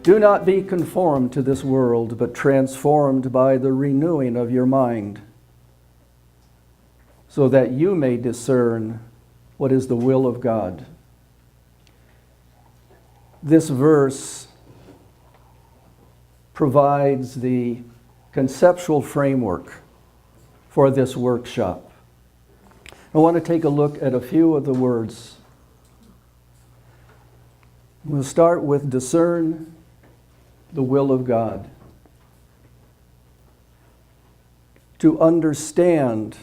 Do not be conformed to this world, but transformed by the renewing of your mind, so that you may discern what is the will of God. This verse provides the conceptual framework for this workshop. I want to take a look at a few of the words. We'll start with discern the will of God. To understand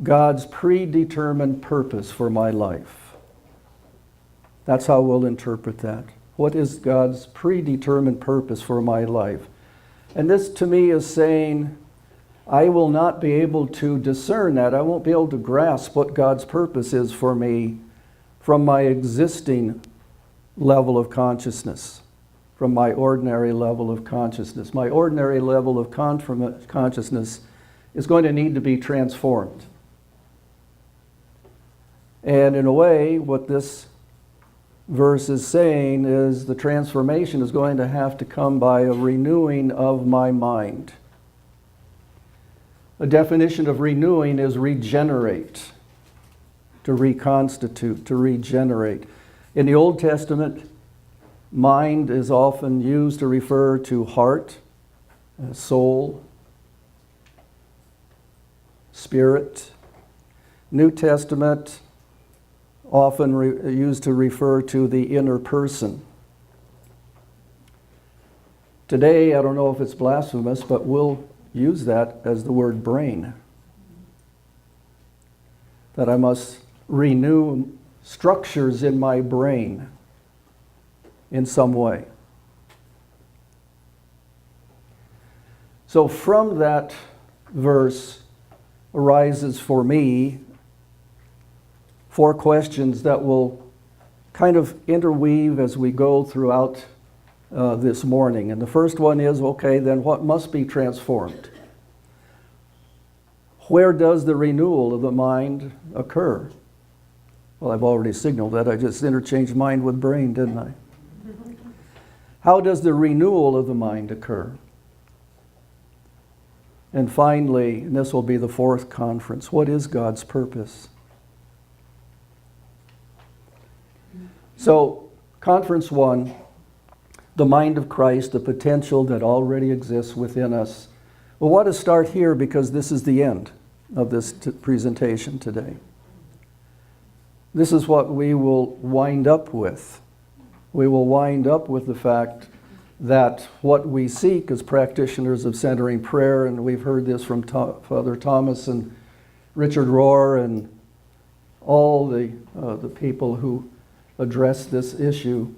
God's predetermined purpose for my life. That's how we'll interpret that. What is God's predetermined purpose for my life? And this to me is saying, I will not be able to discern that. I won't be able to grasp what God's purpose is for me from my existing level of consciousness, from my ordinary level of consciousness. My ordinary level of consciousness is going to need to be transformed. And in a way, what this verse is saying is the transformation is going to have to come by a renewing of my mind. A definition of renewing is regenerate, to reconstitute, to regenerate. In the Old Testament, mind is often used to refer to heart, soul, spirit. New Testament, often used to refer to the inner person. Today, I don't know if it's blasphemous, but we'll use that as the word brain. That I must renew structures in my brain in some way. So from that verse arises for me 4 questions that will kind of interweave as we go throughout this morning. And the first one is, okay, then what must be transformed? Where does the renewal of the mind occur? Well, I've already signaled that. I just interchanged mind with brain, didn't I? How does the renewal of the mind occur? And finally, and this will be the 4th conference, what is God's purpose? So, Conference 1, the mind of Christ, the potential that already exists within us. Well, I want to start here because this is the end of this presentation today. This is what we will wind up with. We will wind up with the fact that what we seek as practitioners of centering prayer, and we've heard this from Father Thomas and Richard Rohr and all the people who address this issue,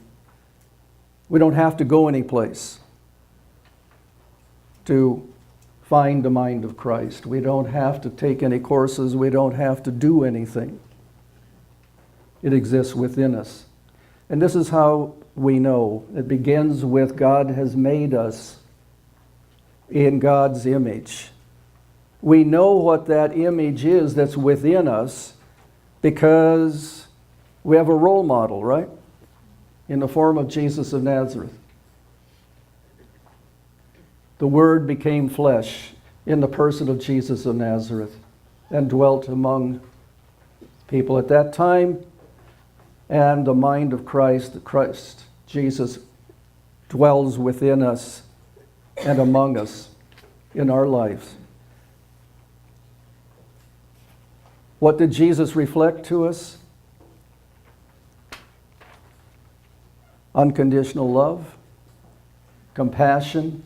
we don't have to go anyplace to find the mind of Christ. We don't have to take any courses. We don't have to do anything. It exists within us. And this is how we know. It begins with God has made us in God's image. We know what that image is that's within us because we have a role model, right? In the form of Jesus of Nazareth. The Word became flesh in the person of Jesus of Nazareth and dwelt among people at that time. And the mind of Christ, Jesus, dwells within us and among us in our lives. What did Jesus reflect to us? Unconditional love, compassion,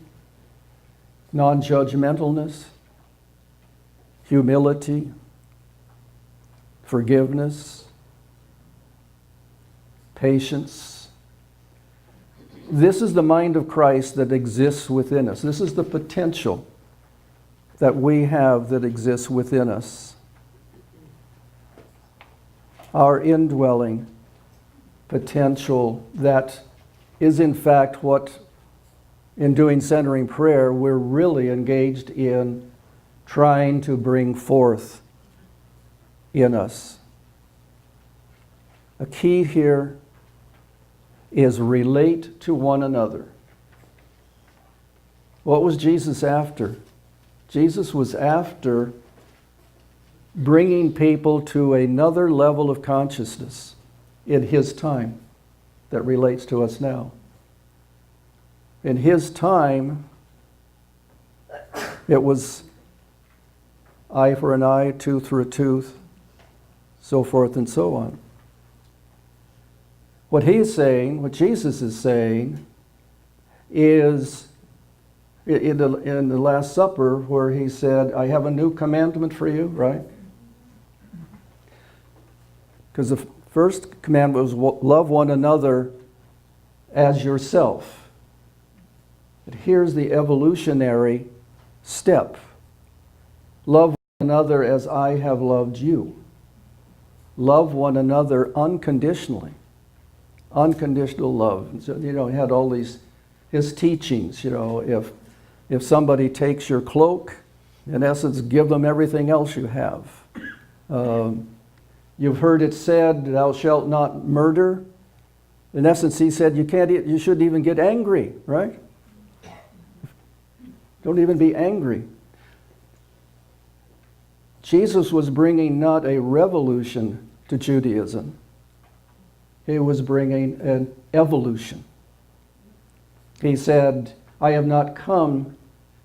non-judgmentalness, humility, forgiveness, patience. This is the mind of Christ that exists within us. This is the potential that we have that exists within us. Our indwelling potential that is in fact what, in doing centering prayer, we're really engaged in trying to bring forth in us. A key here is relate to one another. What was Jesus after? Jesus was after bringing people to another level of consciousness in his time that relates to us now. In his time, it was eye for an eye, tooth for a tooth, so forth and so on. What he's saying, what Jesus is saying, is in the Last Supper where he said, I have a new commandment for you, right? Because the first commandment was love one another as yourself. But here's the evolutionary step. Love one another as I have loved you. Love one another unconditionally. Unconditional love. And so, he had all his teachings, if somebody takes your cloak, in essence, give them everything else you have. You've heard it said, thou shalt not murder. In essence, he said, you shouldn't even get angry, right? Don't even be angry. Jesus was bringing not a revolution to Judaism. He was bringing an evolution. He said, I have not come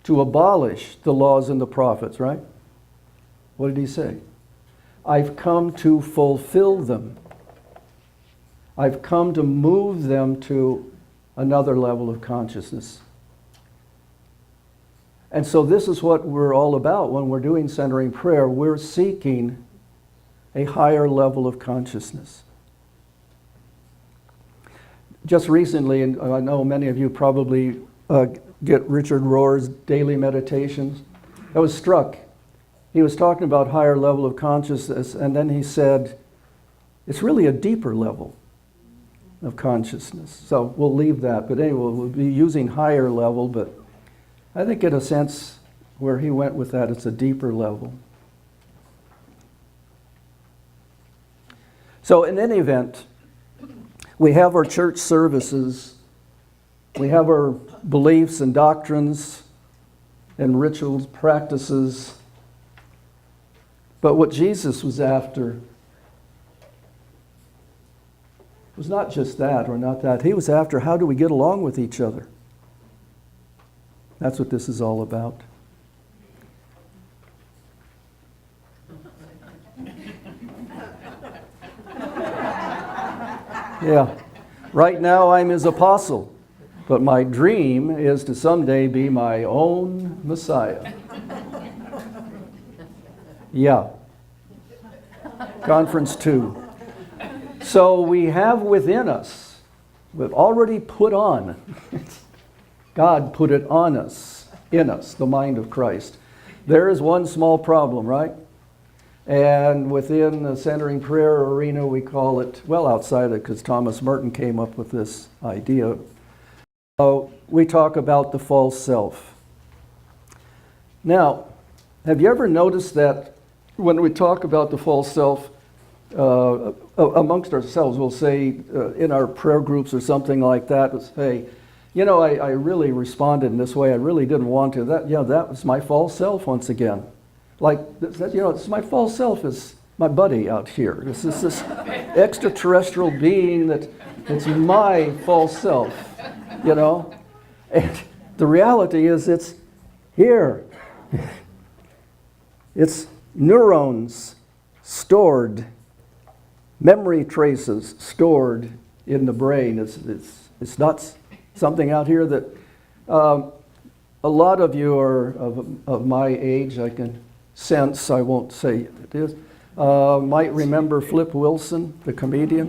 to abolish the laws and the prophets, right? What did he say? I've come to fulfill them. I've come to move them to another level of consciousness. And so this is what we're all about when we're doing centering prayer. We're seeking a higher level of consciousness. Just recently, and I know many of you probably get Richard Rohr's daily meditations. I was struck. He was talking about higher level of consciousness, and then he said, it's really a deeper level of consciousness. So we'll leave that. But anyway, we'll be using higher level, but I think in a sense where he went with that, it's a deeper level. So in any event, we have our church services, we have our beliefs and doctrines and rituals, practices, but what Jesus was after was not just that or not that. He was after, how do we get along with each other? That's what this is all about. Yeah. Right now I'm his apostle, but my dream is to someday be my own Messiah. Yeah. Conference 2. So we have within us, we've already put on, God put it on us, in us, the mind of Christ. There is one small problem, right? And within the centering prayer arena, we call it, well, outside it, because Thomas Merton came up with this idea. We talk about the false self. Now, have you ever noticed that when we talk about the false self, amongst ourselves, we'll say in our prayer groups or something like that, we'll say, I really responded in this way. I really didn't want to. That was my false self once again. Like, it's my false self is my buddy out here. This is this extraterrestrial being it's my false self, And the reality is it's here. It's neurons stored, memory traces stored in the brain. It's not something out here that a lot of you are of my age. I can sense, I won't say it is, might remember Flip Wilson, the comedian,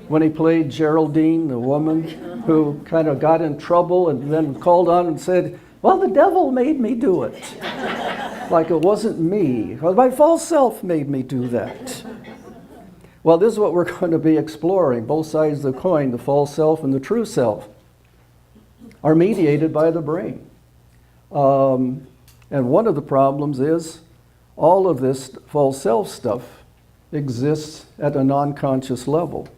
when he played Geraldine, the woman who kind of got in trouble and then called on and said, well, the devil made me do it. Like it wasn't me. My false self made me do that. Well, this is what we're going to be exploring. Both sides of the coin, the false self and the true self, are mediated by the brain. And one of the problems is all of this false self stuff exists at a non-conscious level.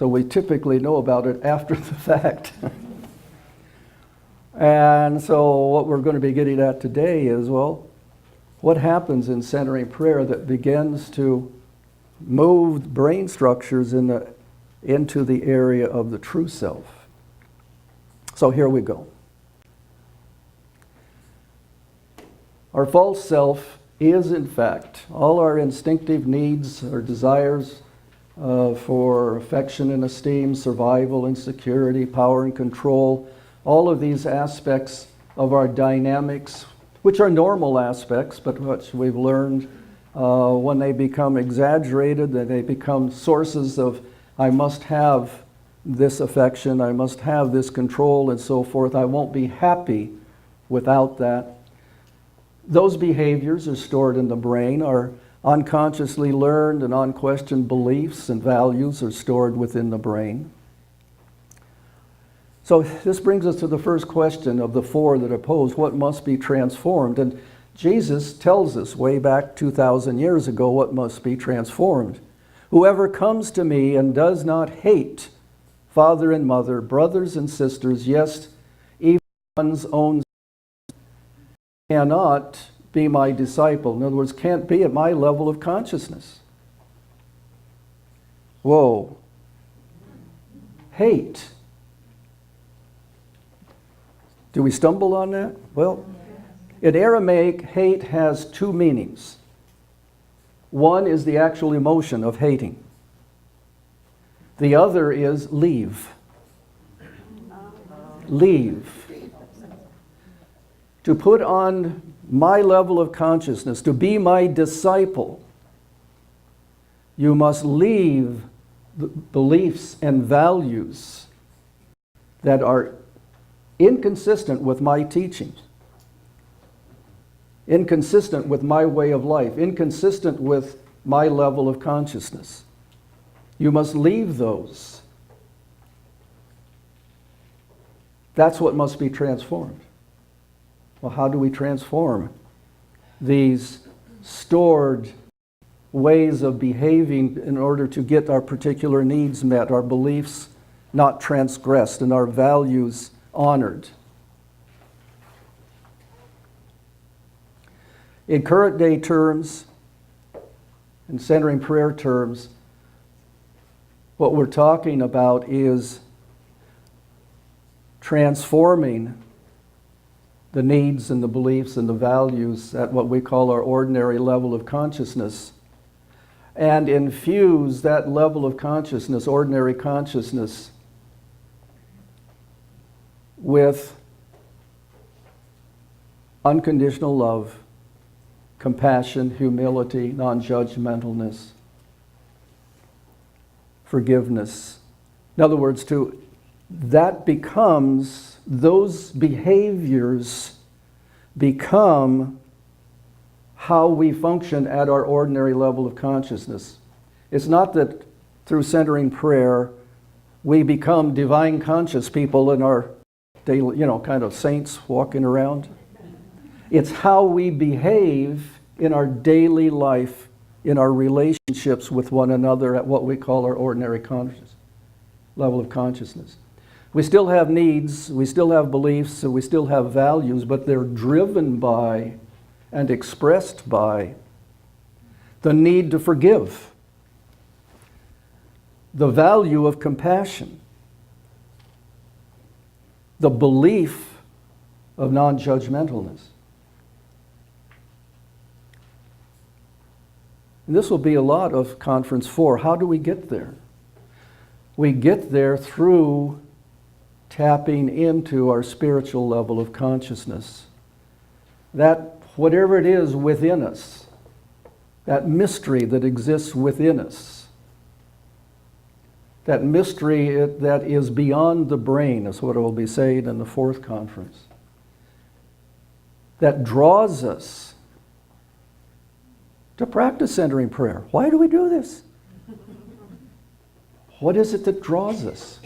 So we typically know about it after the fact. And so what we're going to be getting at today is, well, what happens in centering prayer that begins to move brain structures into the area of the true self? So here we go. Our false self is, in fact, all our instinctive needs or desires for affection and esteem, survival and security, power and control, all of these aspects of our dynamics, which are normal aspects, but which we've learned when they become exaggerated, that they become sources of, I must have this affection, I must have this control, and so forth. I won't be happy without that. Those behaviors are stored in the brain. Our unconsciously learned and unquestioned beliefs and values are stored within the brain. So this brings us to the first question of the four that are posed: what must be transformed? And Jesus tells us way back 2,000 years ago what must be transformed. Whoever comes to me and does not hate father and mother, brothers and sisters, yes, even one's own, cannot be my disciple. In other words, can't be at my level of consciousness. Whoa. Hate. Do we stumble on that? Well, in Aramaic, hate has two meanings. One is the actual emotion of hating. The other is leave. Leave. To put on my level of consciousness, to be my disciple, you must leave the beliefs and values that are inconsistent with my teachings, inconsistent with my way of life, inconsistent with my level of consciousness. You must leave those. That's what must be transformed. Well, how do we transform these stored ways of behaving in order to get our particular needs met, our beliefs not transgressed, and our values honored? In current day terms, in centering prayer terms, what we're talking about is transforming the needs and the beliefs and the values at what we call our ordinary level of consciousness, and infuse that level of consciousness, ordinary consciousness, with unconditional love, compassion, humility, non-judgmentalness, forgiveness. In other words, those behaviors become how we function at our ordinary level of consciousness. It's not that through centering prayer we become divine conscious people in our daily, kind of saints walking around. It's how we behave in our daily life, in our relationships with one another at what we call our ordinary level of consciousness. We still have needs, we still have beliefs, and we still have values, but they're driven by and expressed by the need to forgive, the value of compassion, the belief of non-judgmentalness. And this will be a lot of Conference 4. How do we get there? We get there through tapping into our spiritual level of consciousness. That whatever it is within us, that mystery that exists within us, that mystery that is beyond the brain, is what I will be saying in the fourth conference, that draws us to practice centering prayer. Why do we do this? What is it that draws us?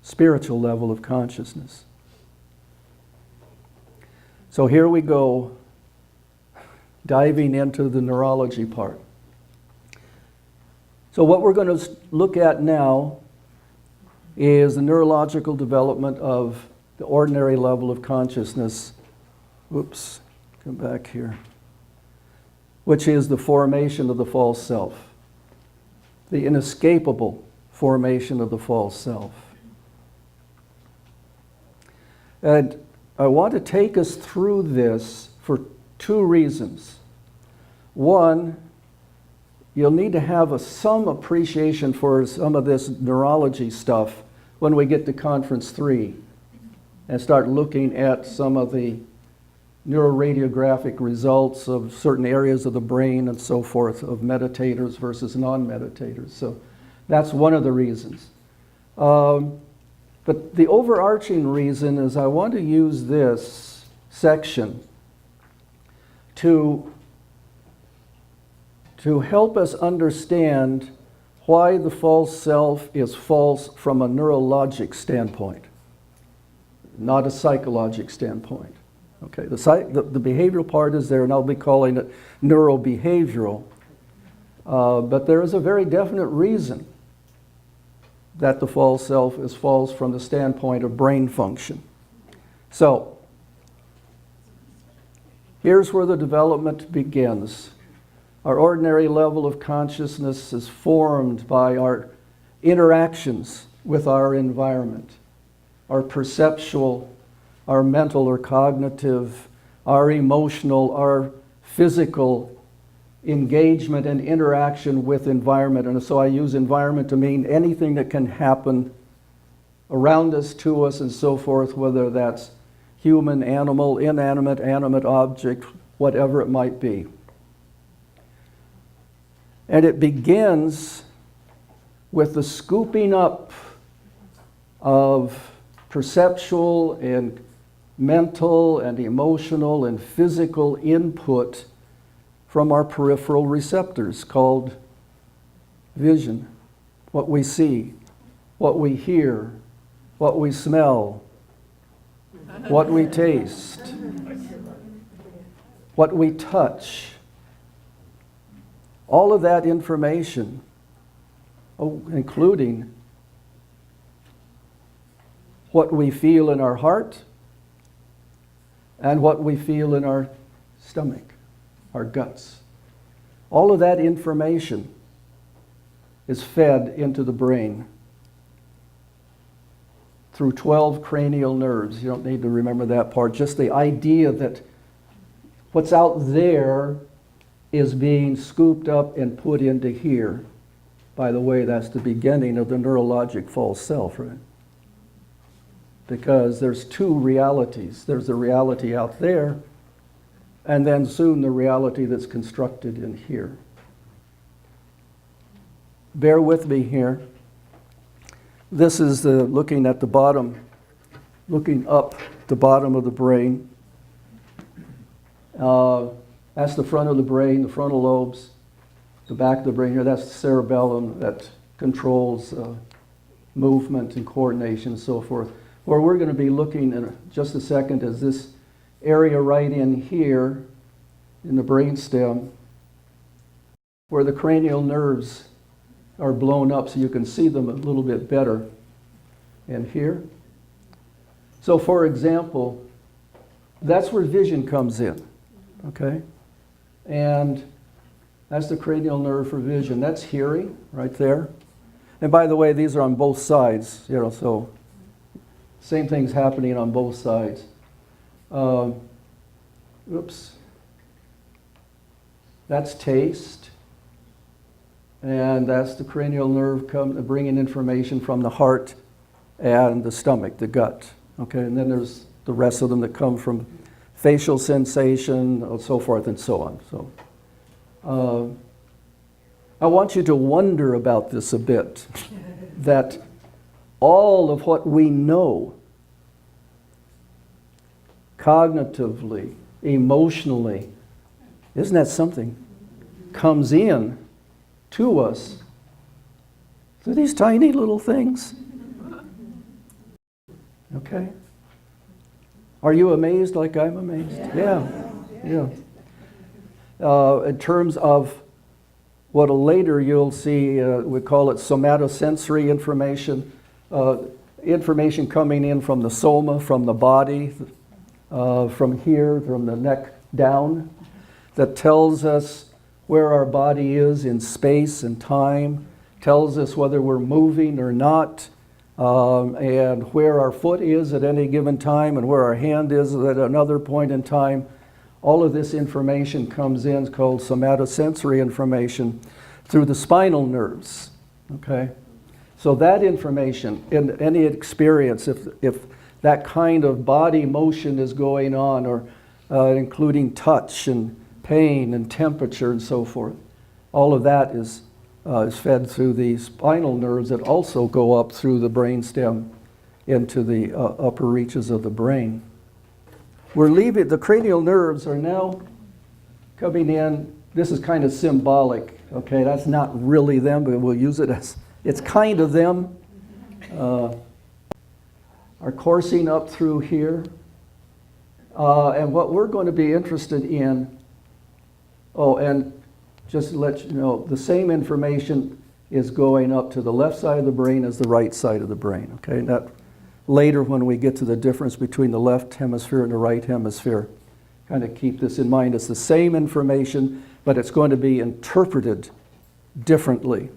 Spiritual level of consciousness. So here we go, diving into the neurology part. So what we're going to look at now is the neurological development of the ordinary level of consciousness. Oops, come back here. Which is the formation of the false self. The inescapable formation of the false self. And I want to take us through this for two reasons. One, you'll need to have some appreciation for some of this neurology stuff when we get to Conference 3 and start looking at some of the neuroradiographic results of certain areas of the brain and so forth of meditators versus non-meditators. So that's one of the reasons. But the overarching reason is I want to use this section to help us understand why the false self is false from a neurologic standpoint, not a psychologic standpoint. Okay, the behavioral part is there, and I'll be calling it neurobehavioral. But there is a very definite reason that the false self is false from the standpoint of brain function. So, here's where the development begins. Our ordinary level of consciousness is formed by our interactions with our environment, our perceptual, our mental or cognitive, our emotional, our physical engagement and interaction with environment. And so I use environment to mean anything that can happen around us, to us, and so forth, whether that's human, animal, inanimate, animate object, whatever it might be. And it begins with the scooping up of perceptual and mental and emotional and physical input from our peripheral receptors called vision. What we see, what we hear, what we smell, what we taste, what we touch. All of that information, including what we feel in our heart and what we feel in our stomach, our guts. All of that information is fed into the brain through 12 cranial nerves. You don't need to remember that part. Just the idea that what's out there is being scooped up and put into here. By the way, that's the beginning of the neurologic false self, right? Because there's two realities. There's the reality out there, and then soon the reality that's constructed in here. Bear with me here. This is looking at the bottom, looking up the bottom of the brain. That's the front of the brain, the frontal lobes. The back of the brain here, that's the cerebellum that controls movement and coordination and so forth. Where we're going to be looking in just a second is this area right in here in the brainstem where the cranial nerves are blown up so you can see them a little bit better. And here. So for example, that's where vision comes in. Okay? And that's the cranial nerve for vision. That's hearing right there. And by the way, these are on both sides, so same thing's happening on both sides. Oops. That's taste. And that's the cranial nerve bringing information from the heart and the stomach, the gut. Okay, and then there's the rest of them that come from facial sensation, and so forth and so on. So, I want you to wonder about this a bit, that all of what we know cognitively, emotionally, isn't that something, comes in to us through these tiny little things. Okay? Are you amazed like I'm amazed? Yeah. In terms of what later you'll see, we call it somatosensory information, information coming in from the soma, from the body, from here, from the neck down, that tells us where our body is in space and time, tells us whether we're moving or not, and where our foot is at any given time and where our hand is at another point in time. All of this information comes in, it's called somatosensory information, through the spinal nerves, okay? So that information, in any experience, if that kind of body motion is going on, or including touch and pain and temperature and so forth, all of that is fed through the spinal nerves that also go up through the brainstem into the upper reaches of the brain. We're leaving, the cranial nerves are now coming in. This is kind of symbolic, okay? That's not really them, but we'll use it as, it's kind of them. Are coursing up through here. And what we're going to be interested in, and just to let you know, the same information is going up to the left side of the brain as the right side of the brain, okay? And that later, when we get to the difference between the left hemisphere and the right hemisphere, kind of keep this in mind. It's the same information, but it's going to be interpreted differently.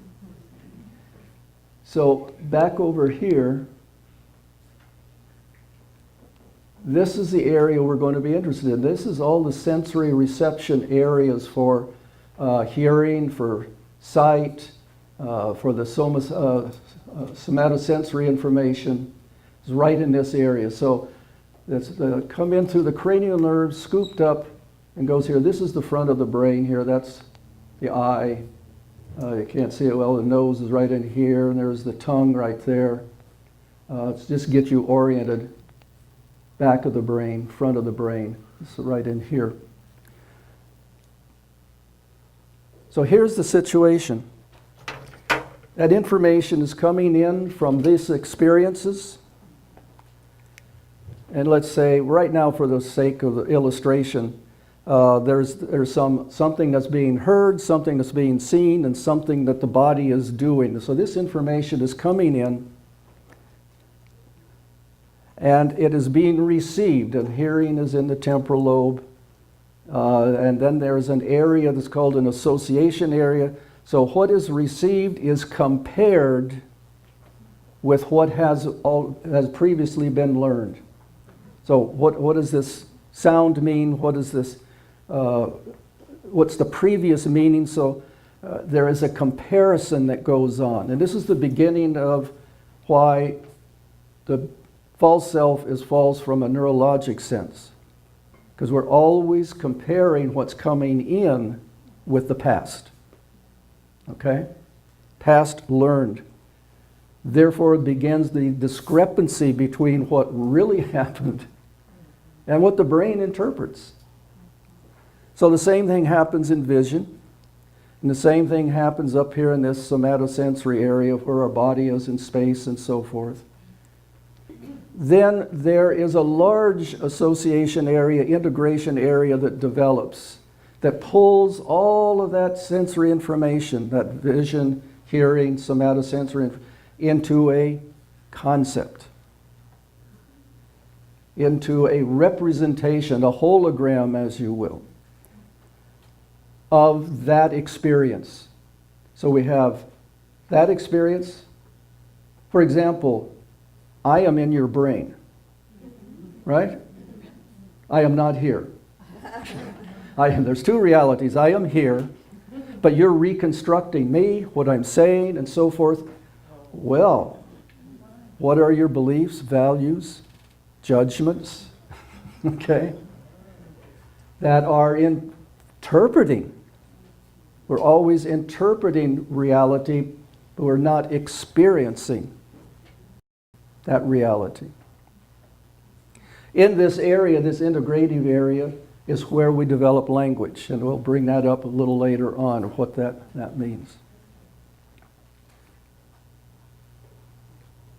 So back over here, this is the area we're going to be interested in. This is all the sensory reception areas for hearing, for sight, for the somatosensory information. It's right in this area. So it's come in through the cranial nerves, scooped up, and goes here. This is the front of the brain here. That's the eye. You can't see it well. The nose is right in here, and there's the tongue right there. It's just to get you oriented. Back of the brain, front of the brain. It's right in here. So here's the situation. That information is coming in from these experiences. And let's say, right now, for the sake of the illustration, there's something that's being heard, something that's being seen, and something that the body is doing. So this information is coming in, and it is being received, and hearing is in the temporal lobe. And then there's an area that's called an association area. So what is received is compared with what has previously been learned. So what does this sound mean? What is this? What's the previous meaning? So there is a comparison that goes on. And this is the beginning of why the false self is false from a neurologic sense. Because we're always comparing what's coming in with the past. Okay? Past learned. Therefore begins the discrepancy between what really happened and what the brain interprets. So the same thing happens in vision. And the same thing happens up here in this somatosensory area where our body is in space and so forth. Then there is a large association area, integration area that develops, that pulls all of that sensory information, that vision, hearing, somatosensory, into a concept, into a representation, a hologram, as you will, of that experience. So we have that experience. For example, I am in your brain, right? I am not here. There's two realities. I am here, but you're reconstructing me, what I'm saying, and so forth. Well, what are your beliefs, values, judgments, okay, that are interpreting? We're always interpreting reality, but we're not experiencing that reality. In this area, this integrative area, is where we develop language, and we'll bring that up a little later on, what that means.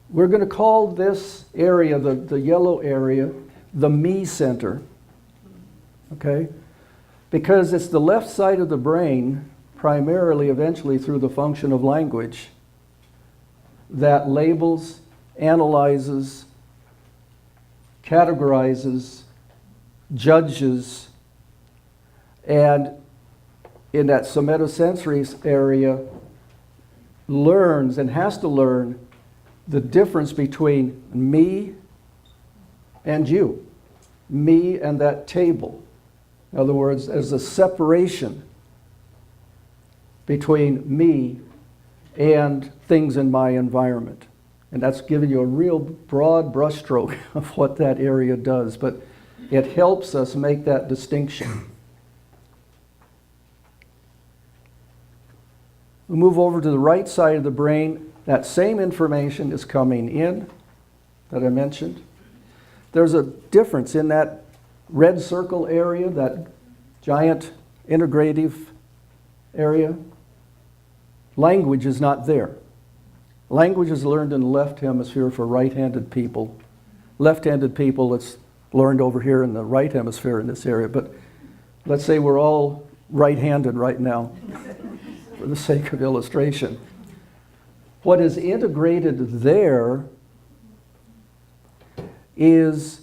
We're going to call this area, the yellow area, the me center, okay? Because it's the left side of the brain primarily, eventually, through the function of language that labels, analyzes, categorizes, judges, and in that somatosensory area learns and has to learn the difference between me and you, me and that table. In other words, there's a separation between me and things in my environment. And that's giving you a real broad brushstroke of what that area does, but it helps us make that distinction. We move over to the right side of the brain. That same information is coming in that I mentioned. There's a difference in that red circle area, that giant integrative area. Language is not there. Language is learned in the left hemisphere for right-handed people. Left-handed people, it's learned over here in the right hemisphere in this area. But let's say we're all right-handed right now, for the sake of illustration. What is integrated there is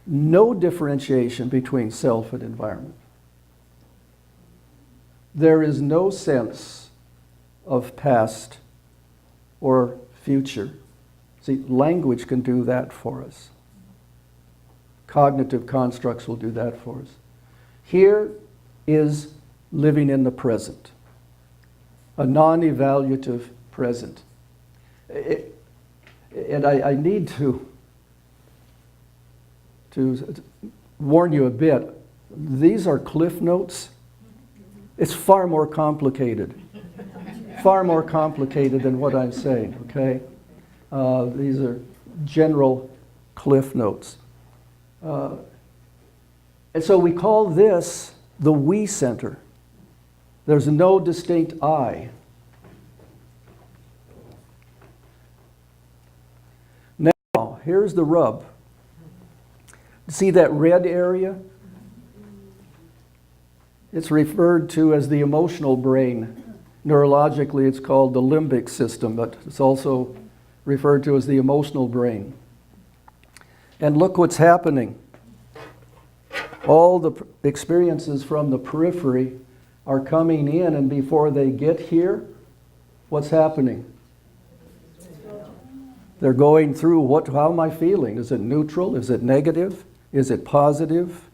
no differentiation between self and environment. There is no sense of past or future. See, language can do that for us. Cognitive constructs will do that for us. Here is living in the present, a non-evaluative present. And I need to warn you a bit. These are cliff notes. It's far more complicated. Far more complicated than what I'm saying, okay? These are general cliff notes. And so we call this the we center. There's no distinct I. Now, here's the rub. See that red area? It's referred to as the emotional brain. Neurologically, it's called the limbic system, but it's also referred to as the emotional brain. And look what's happening. All the experiences from the periphery are coming in, and before they get here, what's happening? They're going through how am I feeling? Is it neutral? Is it negative? Is it positive?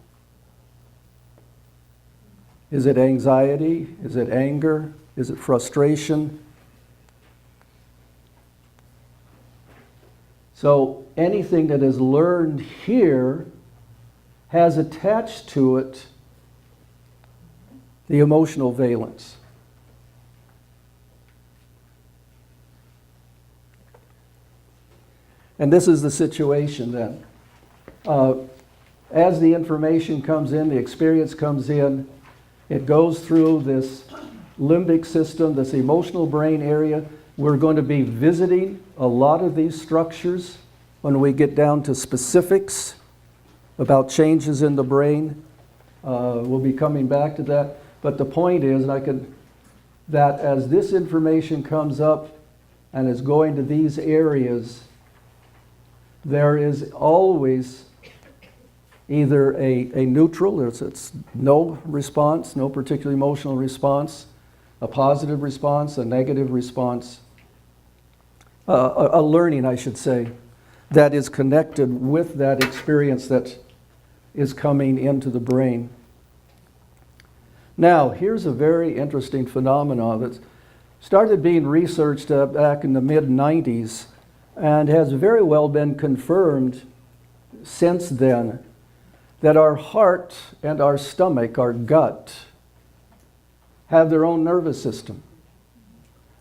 Is it anxiety? Is it anger? Is it frustration? So anything that is learned here has attached to it the emotional valence. And this is the situation then. As the information comes in, the experience comes in, it goes through this limbic system, this emotional brain area. We're going to be visiting a lot of these structures when we get down to specifics about changes in the brain. We'll be coming back to that. But the point is, that as this information comes up and is going to these areas, there is always either a neutral, it's no response, no particular emotional response, a positive response, a negative response, a learning, I should say, that is connected with that experience that is coming into the brain. Now, here's a very interesting phenomenon that started being researched back in the mid-90s and has very well been confirmed since then, that our heart and our stomach, our gut, have their own nervous system.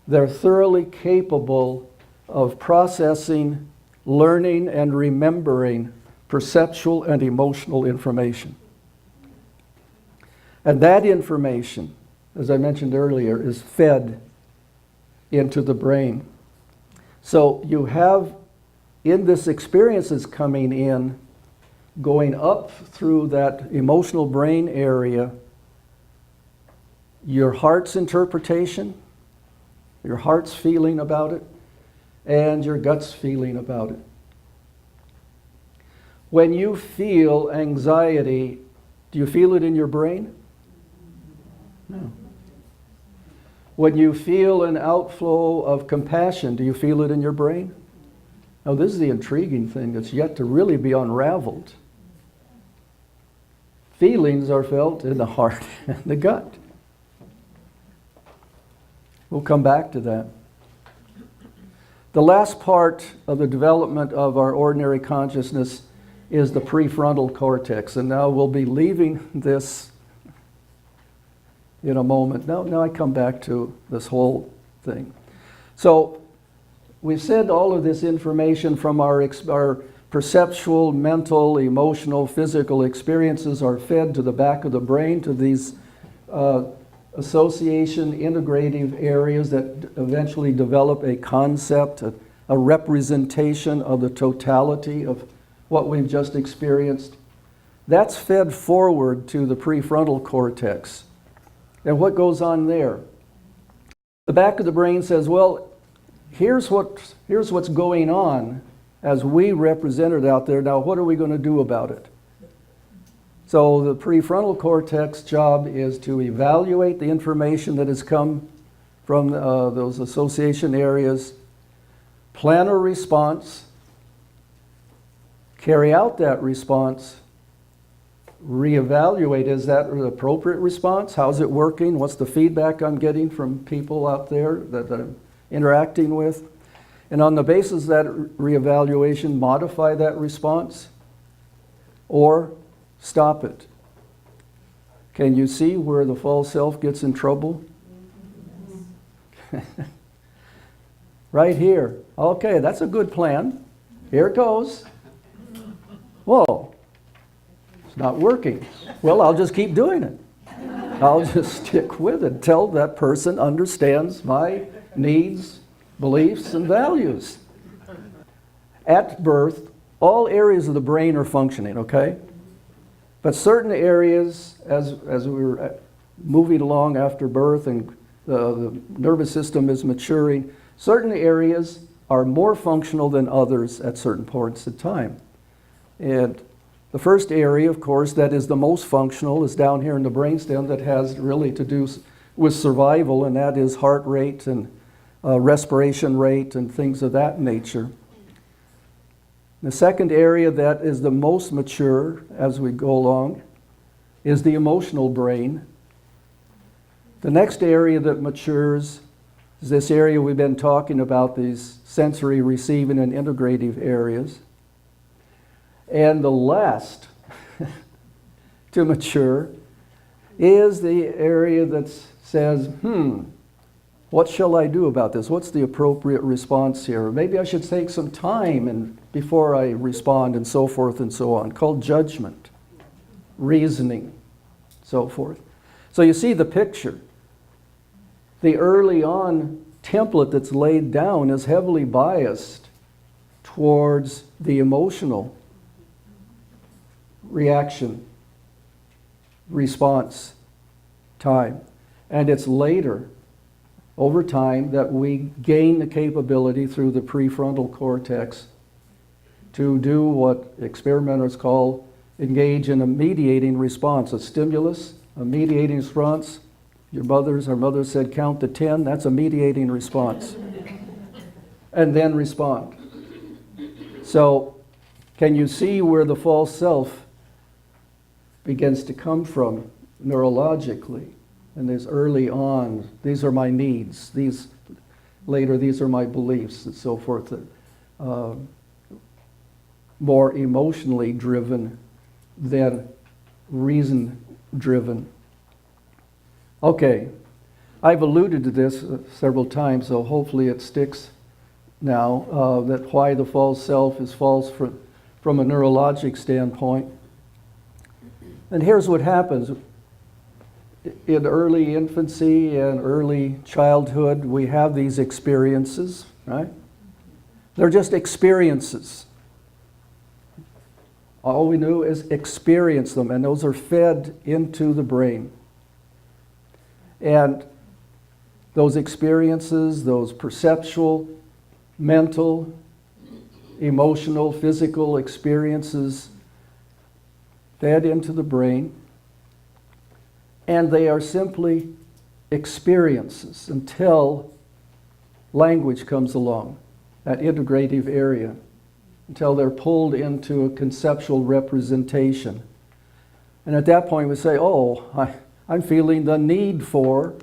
They're thoroughly capable of processing, learning, and remembering perceptual and emotional information. And that information, as I mentioned earlier, is fed into the brain. So you have, in this experiences coming in, going up through that emotional brain area, your heart's interpretation, your heart's feeling about it, and your gut's feeling about it. When you feel anxiety, do you feel it in your brain? No. When you feel an outflow of compassion, do you feel it in your brain? Now, this is the intriguing thing that's yet to really be unraveled. Feelings are felt in the heart and the gut. We'll come back to that. The last part of the development of our ordinary consciousness is the prefrontal cortex. And now we'll be leaving this in a moment. Now I come back to this whole thing. So we've said all of this information from our perceptual, mental, emotional, physical experiences are fed to the back of the brain, to these association integrative areas that eventually develop a concept, a representation of the totality of what we've just experienced. That's fed forward to the prefrontal cortex. And what goes on there? The back of the brain says, well, here's what's going on as we represent it out there. Now, what are we going to do about it? So the prefrontal cortex job is to evaluate the information that has come from those association areas, plan a response, carry out that response, reevaluate, is that an appropriate response? How's it working? What's the feedback I'm getting from people out there that I'm interacting with? And on the basis of that reevaluation, modify that response or stop it. Can you see where the false self gets in trouble? Right here. Okay, that's a good plan. Here it goes. Whoa, it's not working. Well, I'll just keep doing it. I'll just stick with it until that person understands my needs, beliefs, and values. At birth, all areas of the brain are functioning, okay? But certain areas, as we were moving along after birth and the nervous system is maturing, certain areas are more functional than others at certain points in time. And the first area, of course, that is the most functional is down here in the brainstem that has really to do with survival, and that is heart rate and respiration rate and things of that nature. The second area that is the most mature as we go along is the emotional brain. The next area that matures is this area we've been talking about, these sensory, receiving, and integrative areas. And the last to mature is the area that says, what shall I do about this? What's the appropriate response here? Maybe I should take some time before I respond, and so forth and so on, called judgment, reasoning, so forth. So you see the picture. The early on template that's laid down is heavily biased towards the emotional reaction, response time. And it's later, over time, that we gain the capability through the prefrontal cortex to do what experimenters call engage in a mediating response, a stimulus, a mediating response. Our mother said count to 10, that's a mediating response. And then respond. So, can you see where the false self begins to come from neurologically? And there's early on, these are my needs, these are my beliefs, and so forth. More emotionally driven than reason driven. Okay, I've alluded to this several times, so hopefully it sticks now, that why the false self is false from a neurologic standpoint. And here's what happens. In early infancy and early childhood, we have these experiences, right? They're just experiences. All we do is experience them, and those are fed into the brain. And those experiences, those perceptual, mental, emotional, physical experiences fed into the brain, and they are simply experiences until language comes along, that integrative area, until they're pulled into a conceptual representation. And at that point we say, oh, I'm feeling the need for,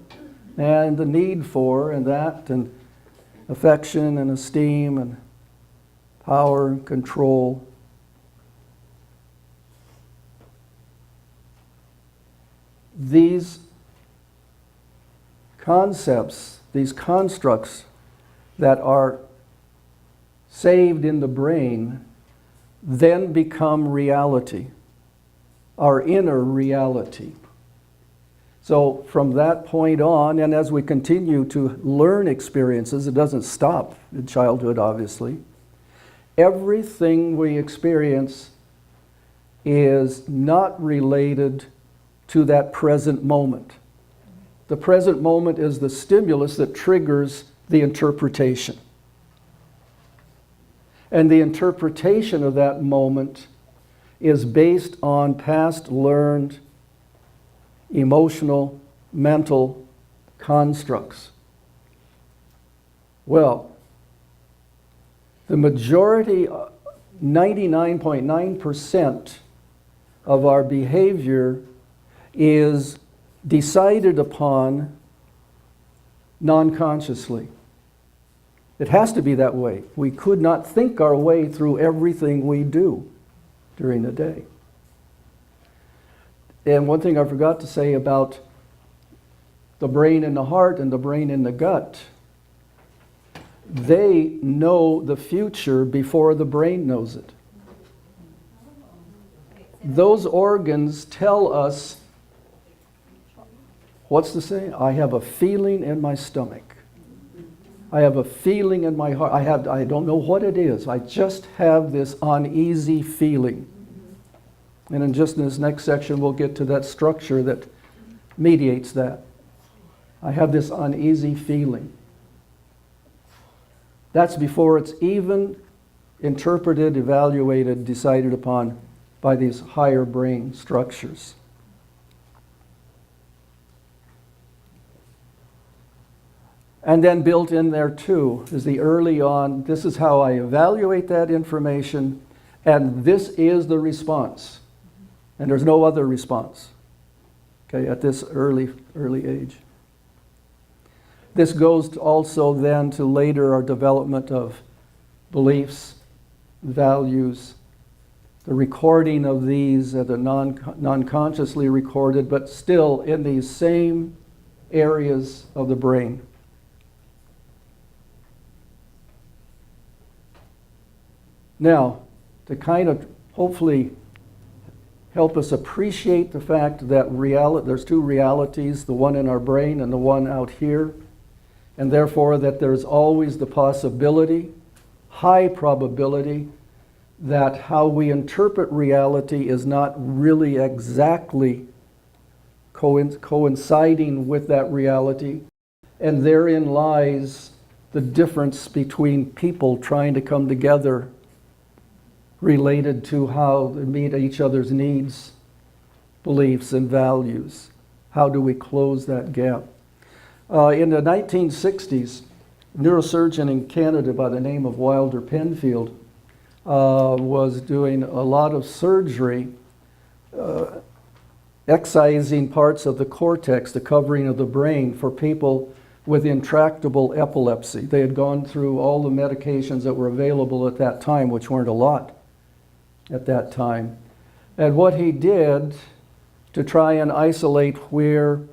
and the need for, and that, and affection and esteem and power and control. These concepts, these constructs that are saved in the brain then become reality, our inner reality. So from that point on, and as we continue to learn experiences, it doesn't stop in childhood, obviously. Everything we experience is not related to that present moment. The present moment is the stimulus that triggers the interpretation. And the interpretation of that moment is based on past learned emotional, mental constructs. Well, the majority, 99.9% of our behavior is decided upon non-consciously. It has to be that way. We could not think our way through everything we do during the day. And one thing I forgot to say about the brain and the heart and the brain and the gut, they know the future before the brain knows it. Those organs tell us, what's the saying? I have a feeling in my stomach. I have a feeling in my heart. I don't know what it is. I just have this uneasy feeling. And in this next section, we'll get to that structure that mediates that. I have this uneasy feeling. That's before it's even interpreted, evaluated, decided upon by these higher brain structures. And then built in there too is the early on, this is how I evaluate that information, and this is the response. And there's no other response, okay, at this early age. This goes also then to later our development of beliefs, values, the recording of these at the non-consciously recorded, but still in these same areas of the brain. Now, to kind of hopefully help us appreciate the fact that there's two realities, the one in our brain and the one out here, and therefore that there's always the possibility, high probability, that how we interpret reality is not really exactly coinciding with that reality, and therein lies the difference between people trying to come together related to how they meet each other's needs, beliefs, and values. How do we close that gap? In the 1960s, a neurosurgeon in Canada by the name of Wilder Penfield was doing a lot of surgery, excising parts of the cortex, the covering of the brain, for people with intractable epilepsy. They had gone through all the medications that were available at that time, which weren't a lot at that time. And what he did to try and isolate where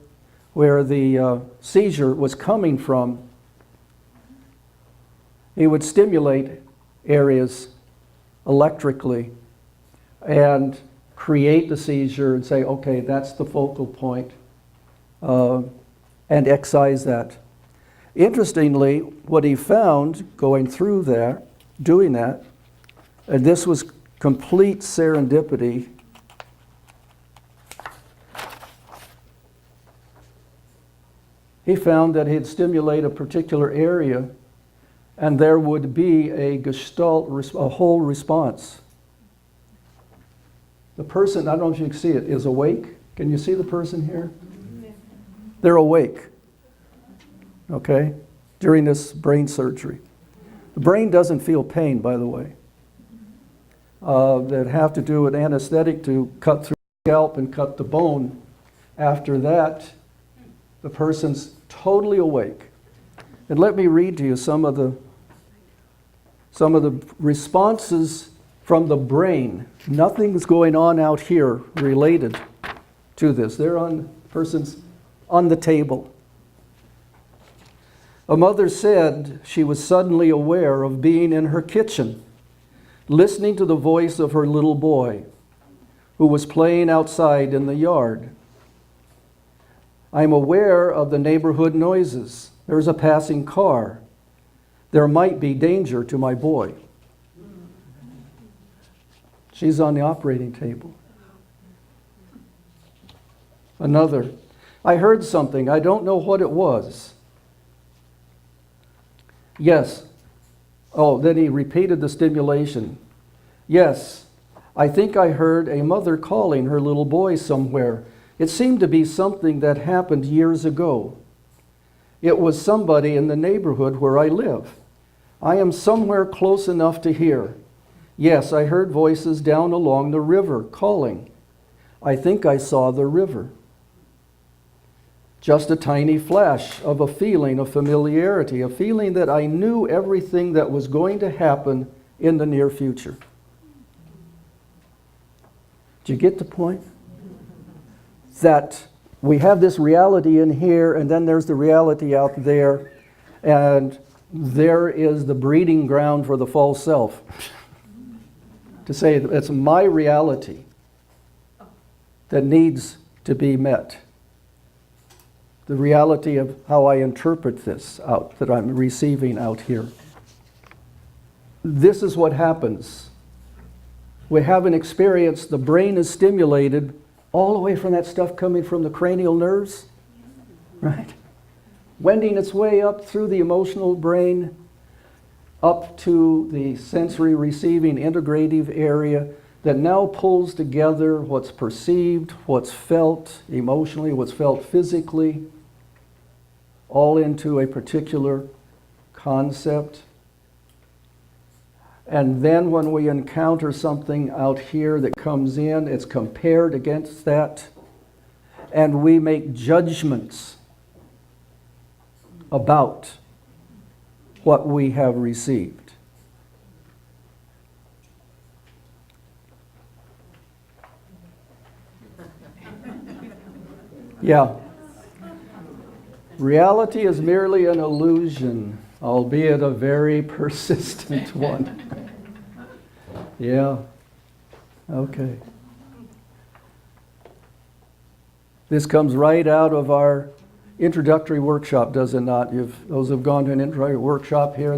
the seizure was coming from, he would stimulate areas electrically and create the seizure and say, okay, that's the focal point, and excise that. Interestingly, what he found going through there, doing that, and this was complete serendipity, He found that he'd stimulate a particular area and there would be a gestalt, a whole response. The person, I don't know if you can see it, is awake. Can you see the person here? They're awake, okay, during this brain surgery. The brain doesn't feel pain, by the way. That have to do with anesthetic to cut through the scalp and cut the bone. After that, the person's totally awake. And let me read to you some of the responses from the brain. Nothing's going on out here related to this. They're on persons on the table. A mother said she was suddenly aware of being in her kitchen, listening to the voice of her little boy, who was playing outside in the yard. I'm aware of the neighborhood noises. There's a passing car. There might be danger to my boy. She's on the operating table. Another, I heard something. I don't know what it was. Yes. Oh, then he repeated the stimulation. Yes, I think I heard a mother calling her little boy somewhere. It seemed to be something that happened years ago. It was somebody in the neighborhood where I live. I am somewhere close enough to hear. Yes, I heard voices down along the river calling. I think I saw the river. Just a tiny flash of a feeling of familiarity, a feeling that I knew everything that was going to happen in the near future. Do you get the point? That we have this reality in here, and then there's the reality out there, and there is the breeding ground for the false self. To say it's my reality that needs to be met. The reality of how I interpret this out that I'm receiving out here. This is what happens. We have an experience, the brain is stimulated all the way from that stuff coming from the cranial nerves, right? Wending its way up through the emotional brain, up to the sensory receiving integrative area that now pulls together what's perceived, what's felt emotionally, what's felt physically, all into a particular concept. And then when we encounter something out here that comes in, it's compared against that, and we make judgments about what we have received. Yeah. Reality is merely an illusion, albeit a very persistent one. Yeah. Okay. This comes right out of our introductory workshop, does it not? Those who've gone to an introductory workshop here,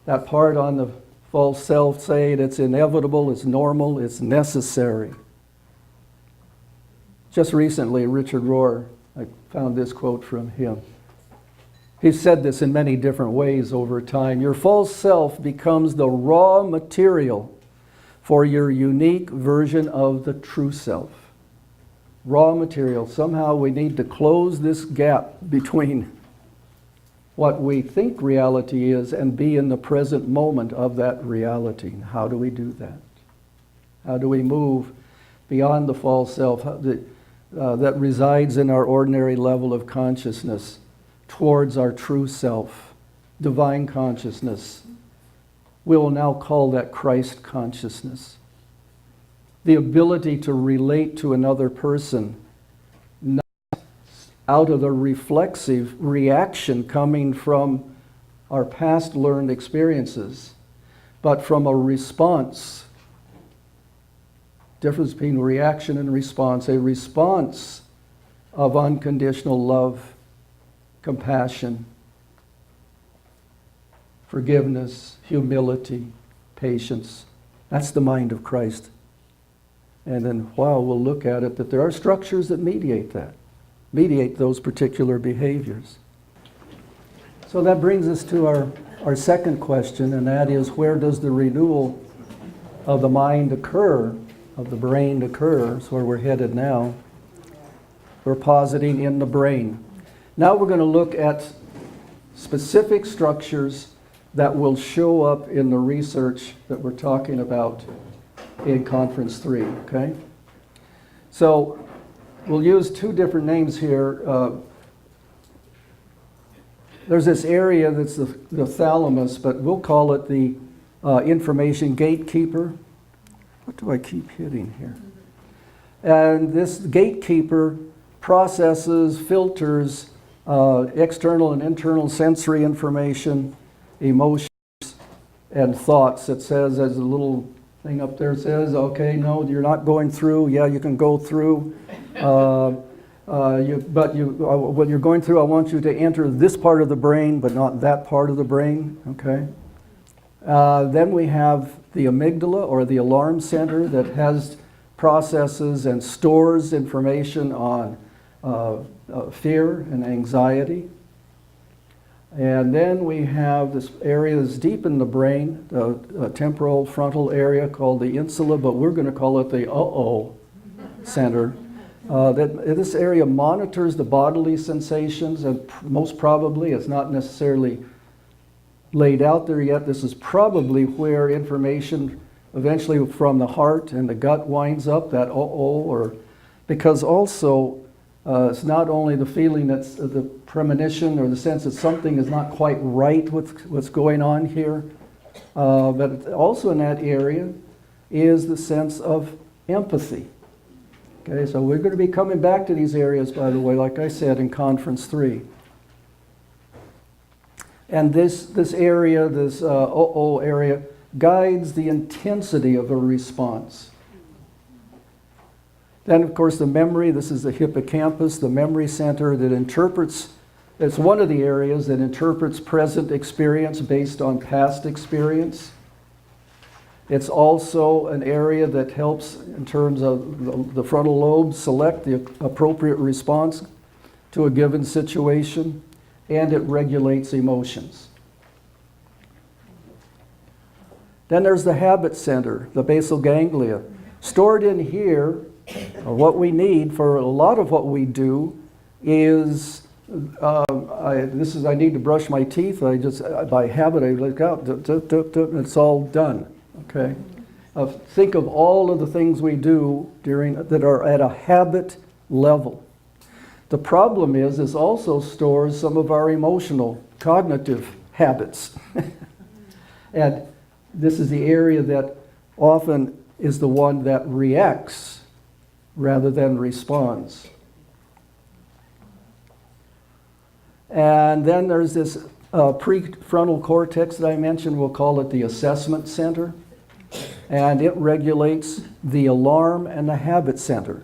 that part on the false self saying it's inevitable, it's normal, it's necessary. Just recently, Richard Rohr, I found this quote from him. He said this in many different ways over time. Your false self becomes the raw material for your unique version of the true self. Raw material. Somehow we need to close this gap between what we think reality is and be in the present moment of that reality. How do we do that? How do we move beyond the false self that resides in our ordinary level of consciousness towards our true self, divine consciousness? We will now call that Christ consciousness. The ability to relate to another person, not out of the reflexive reaction coming from our past learned experiences, but from a response. Difference between reaction and response. A response of unconditional love, compassion, forgiveness, humility, patience. That's the mind of Christ. And then, we'll look at it, that there are structures that mediate that. mediate those particular behaviors. So that brings us to our second question, and that is, where does the renewal of the mind occur, of the brain occur? That's where we're headed now. We're positing in the brain. Now we're going to look at specific structures that will show up in the research that we're talking about in Conference 3, okay? So we'll use two different names here. There's this area that's the thalamus, but we'll call it the information gatekeeper. What do I keep hitting here? And this gatekeeper processes, filters external and internal sensory information, emotions, and thoughts. It says, as a little thing up there says, okay, no, you're not going through. Yeah, you can go through. When you're going through, I want you to enter this part of the brain, but not that part of the brain, okay? Then we have the amygdala, or the alarm center, that has processes and stores information on fear and anxiety. And then we have this area that's deep in the brain, the temporal frontal area called the insula, but we're going to call it the uh-oh center. This area monitors the bodily sensations, and most probably, it's not necessarily laid out there yet, this is probably where information eventually from the heart and the gut winds up, that or because also it's not only the feeling that's the premonition or the sense that something is not quite right with what's going on here, but also in that area is the sense of empathy. Okay, so we're going to be coming back to these areas, by the way, like I said, in Conference 3. And this area, this area, guides the intensity of a response. Then, of course, the memory. This is the hippocampus, the memory center that interprets. It's one of the areas that interprets present experience based on past experience. It's also an area that helps in terms of the frontal lobe select the appropriate response to a given situation, and it regulates emotions. Then there's the habit center, the basal ganglia. Stored in here, or what we need for a lot of what we do is, I need to brush my teeth. By habit, I look out, it's all done. Okay, think of all of the things we do that are at a habit level. The problem is this also stores some of our emotional, cognitive habits. And this is the area that often is the one that reacts rather than responds. And then there's this prefrontal cortex that I mentioned. We'll call it the assessment center. And it regulates the alarm and the habit center.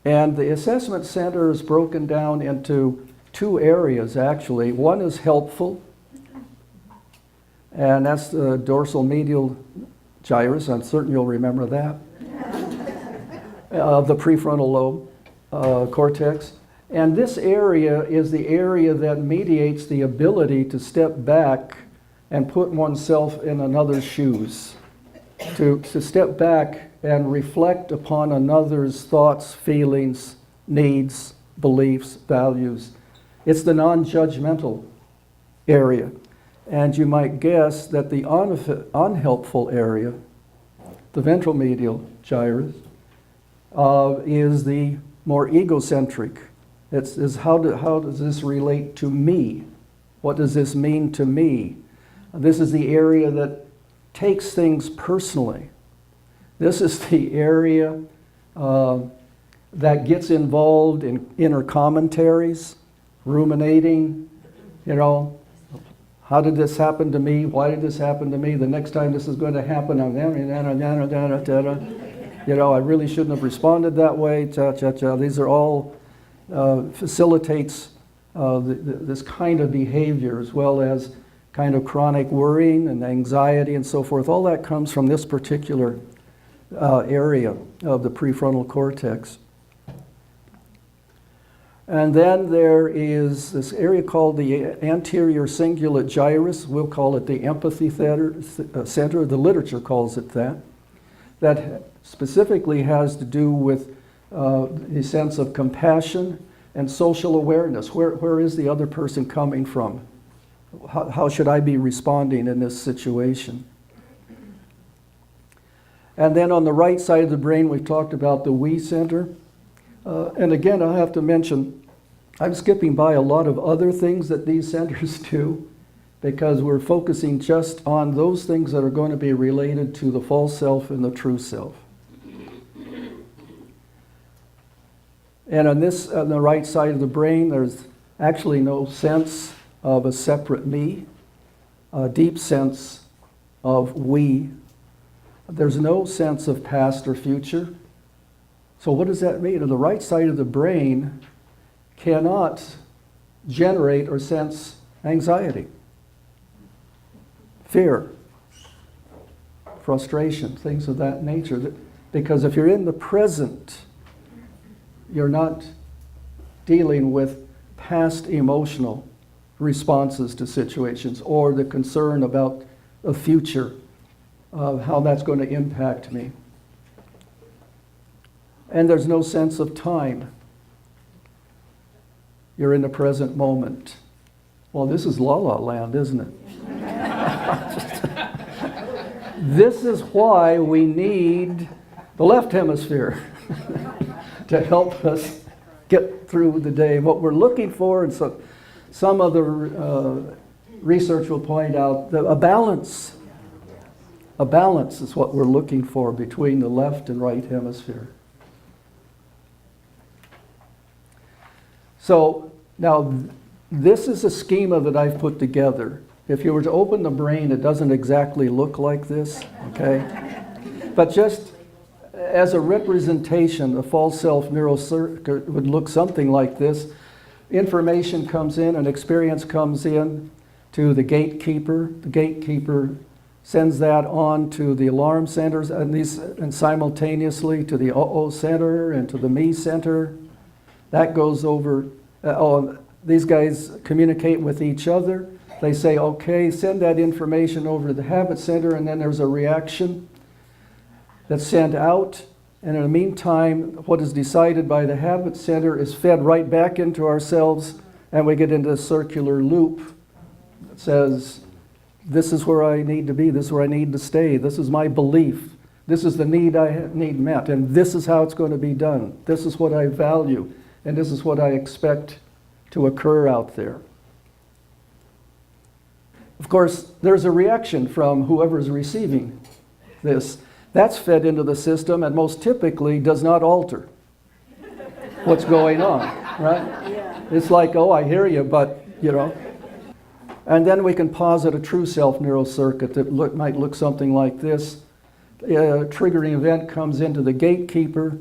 And the assessment center is broken down into two areas, actually. One is helpful, and that's the dorsal medial gyrus. I'm certain you'll remember that. Of the prefrontal lobe cortex. And this area is the area that mediates the ability to step back and put oneself in another's shoes. To step back and reflect upon another's thoughts, feelings, needs, beliefs, values. It's the non-judgmental area. And you might guess that the unhelpful area, the ventral medial gyrus, is the more egocentric. It's how does this relate to me? What does this mean to me? This is the area that takes things personally. This is the area that gets involved in inner commentaries, ruminating, how did this happen to me? Why did this happen to me? The next time this is going to happen, I really shouldn't have responded that way, These are all facilitates this kind of behavior, as well as kind of chronic worrying and anxiety and so forth. All that comes from this particular area of the prefrontal cortex. And then there is this area called the anterior cingulate gyrus. We'll call it the empathy center. The literature calls it that. That specifically has to do with the sense of compassion and social awareness. Where is the other person coming from? How should I be responding in this situation? And then on the right side of the brain, we've talked about the we center. And again, I have to mention, I'm skipping by a lot of other things that these centers do because we're focusing just on those things that are going to be related to the false self and the true self. And on the right side of the brain, there's actually no sense of a separate me, a deep sense of we. There's no sense of past or future. So what does that mean? On the right side of the brain cannot generate or sense anxiety, fear, frustration, things of that nature. Because if you're in the present, you're not dealing with past emotional responses to situations or the concern about the future, of how that's going to impact me. And there's no sense of time. You're in the present moment. Well, this is La La Land, isn't it? This is why we need the left hemisphere to help us get through the day. What we're looking for, and so some other research will point out, that a balance. A balance is what we're looking for between the left and right hemisphere. So now this is a schema that I've put together. If you were to open the brain, it doesn't exactly look like this, okay? But just as a representation, the false self neural circuit would look something like this. Information comes in, an experience comes in to the gatekeeper. The gatekeeper sends that on to the alarm centers and simultaneously to the center and to the me center. That goes over, these guys communicate with each other. They say, okay, send that information over to the habit center, and then there's a reaction that's sent out. And in the meantime, what is decided by the habit center is fed right back into ourselves, and we get into a circular loop that says, this is where I need to be, this is where I need to stay, this is my belief, this is the need I need met, and this is how it's going to be done. This is what I value, and this is what I expect to occur out there. Of course, there's a reaction from whoever's receiving this. That's fed into the system and most typically does not alter what's going on, right? Yeah. It's like, oh, I hear you, but, you know. And then we can posit a true self neural circuit that might look something like this. A triggering event comes into the gatekeeper.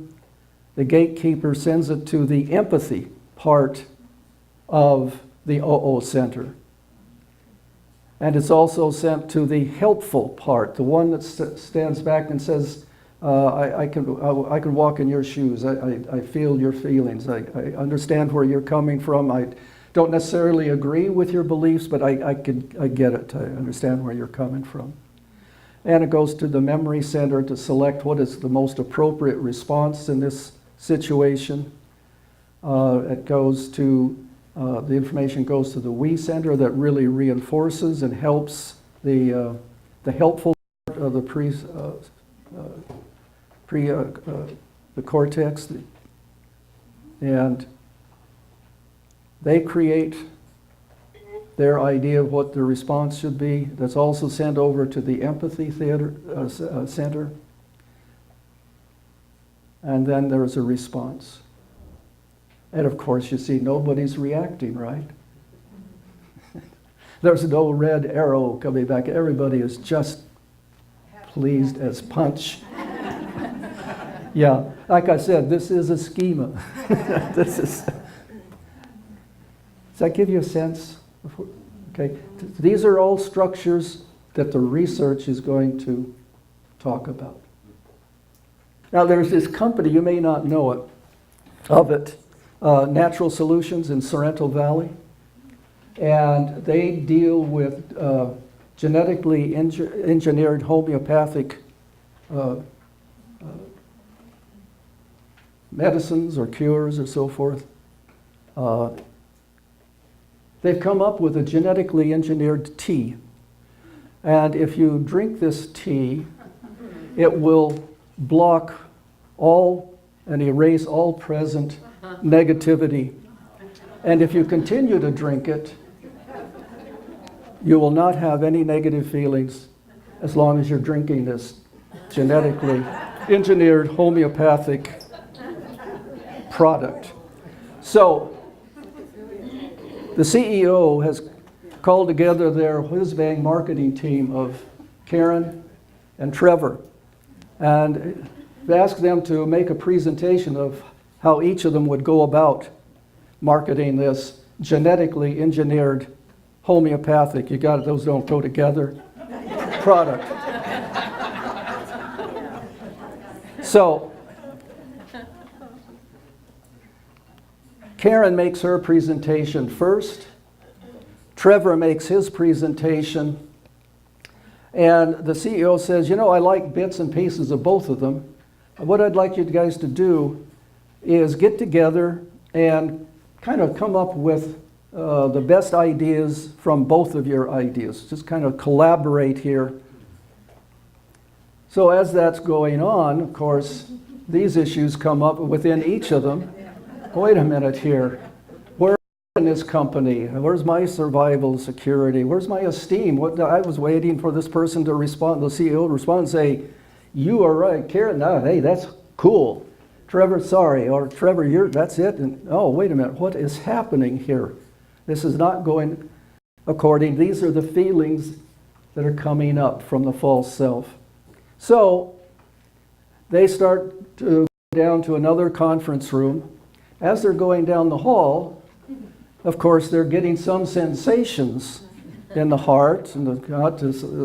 The gatekeeper sends it to the empathy part of the center. And it's also sent to the helpful part, the one that stands back and says, I can walk in your shoes. I feel your feelings. I understand where you're coming from. I don't necessarily agree with your beliefs, but I get it. I understand where you're coming from. And it goes to the memory center to select what is the most appropriate response in this situation. It goes to the information goes to the we center that really reinforces and helps the helpful part of the the cortex, and they create their idea of what the response should be. That's also sent over to the empathy center, and then there's a response. And of course, you see, nobody's reacting, right? There's no red arrow coming back. Everybody is just pleased as punch. Yeah, like I said, this is a schema. Does that give you a sense? Okay, these are all structures that the research is going to talk about. Now there's this company, you may not know it, Natural Solutions in Sorrento Valley. And they deal with genetically engineered homeopathic medicines or cures or so forth. They've come up with a genetically engineered tea. And if you drink this tea, it will block all and erase all present negativity. And if you continue to drink it, you will not have any negative feelings as long as you're drinking this genetically engineered homeopathic product. So, the CEO has called together their whiz-bang marketing team of Karen and Trevor and asked them to make a presentation of how each of them would go about marketing this genetically engineered homeopathic, you got it, those don't go together, product. So, Karen makes her presentation first, Trevor makes his presentation, and the CEO says, you know, I like bits and pieces of both of them. What I'd like you guys to do is get together and kind of come up with the best ideas from both of your ideas. Just kind of collaborate here. So as that's going on, of course, these issues come up within each of them. Wait a minute here. Where in this company? Where's my survival security? Where's my esteem? I was waiting for this person to respond, the CEO to respond and say, you are right, Karen, no, hey, that's cool. Trevor, sorry, or Trevor, that's it. And oh, wait a minute, what is happening here? This is not going according. These are the feelings that are coming up from the false self. So they start to go down to another conference room. As they're going down the hall, of course, they're getting some sensations in the heart and the gut,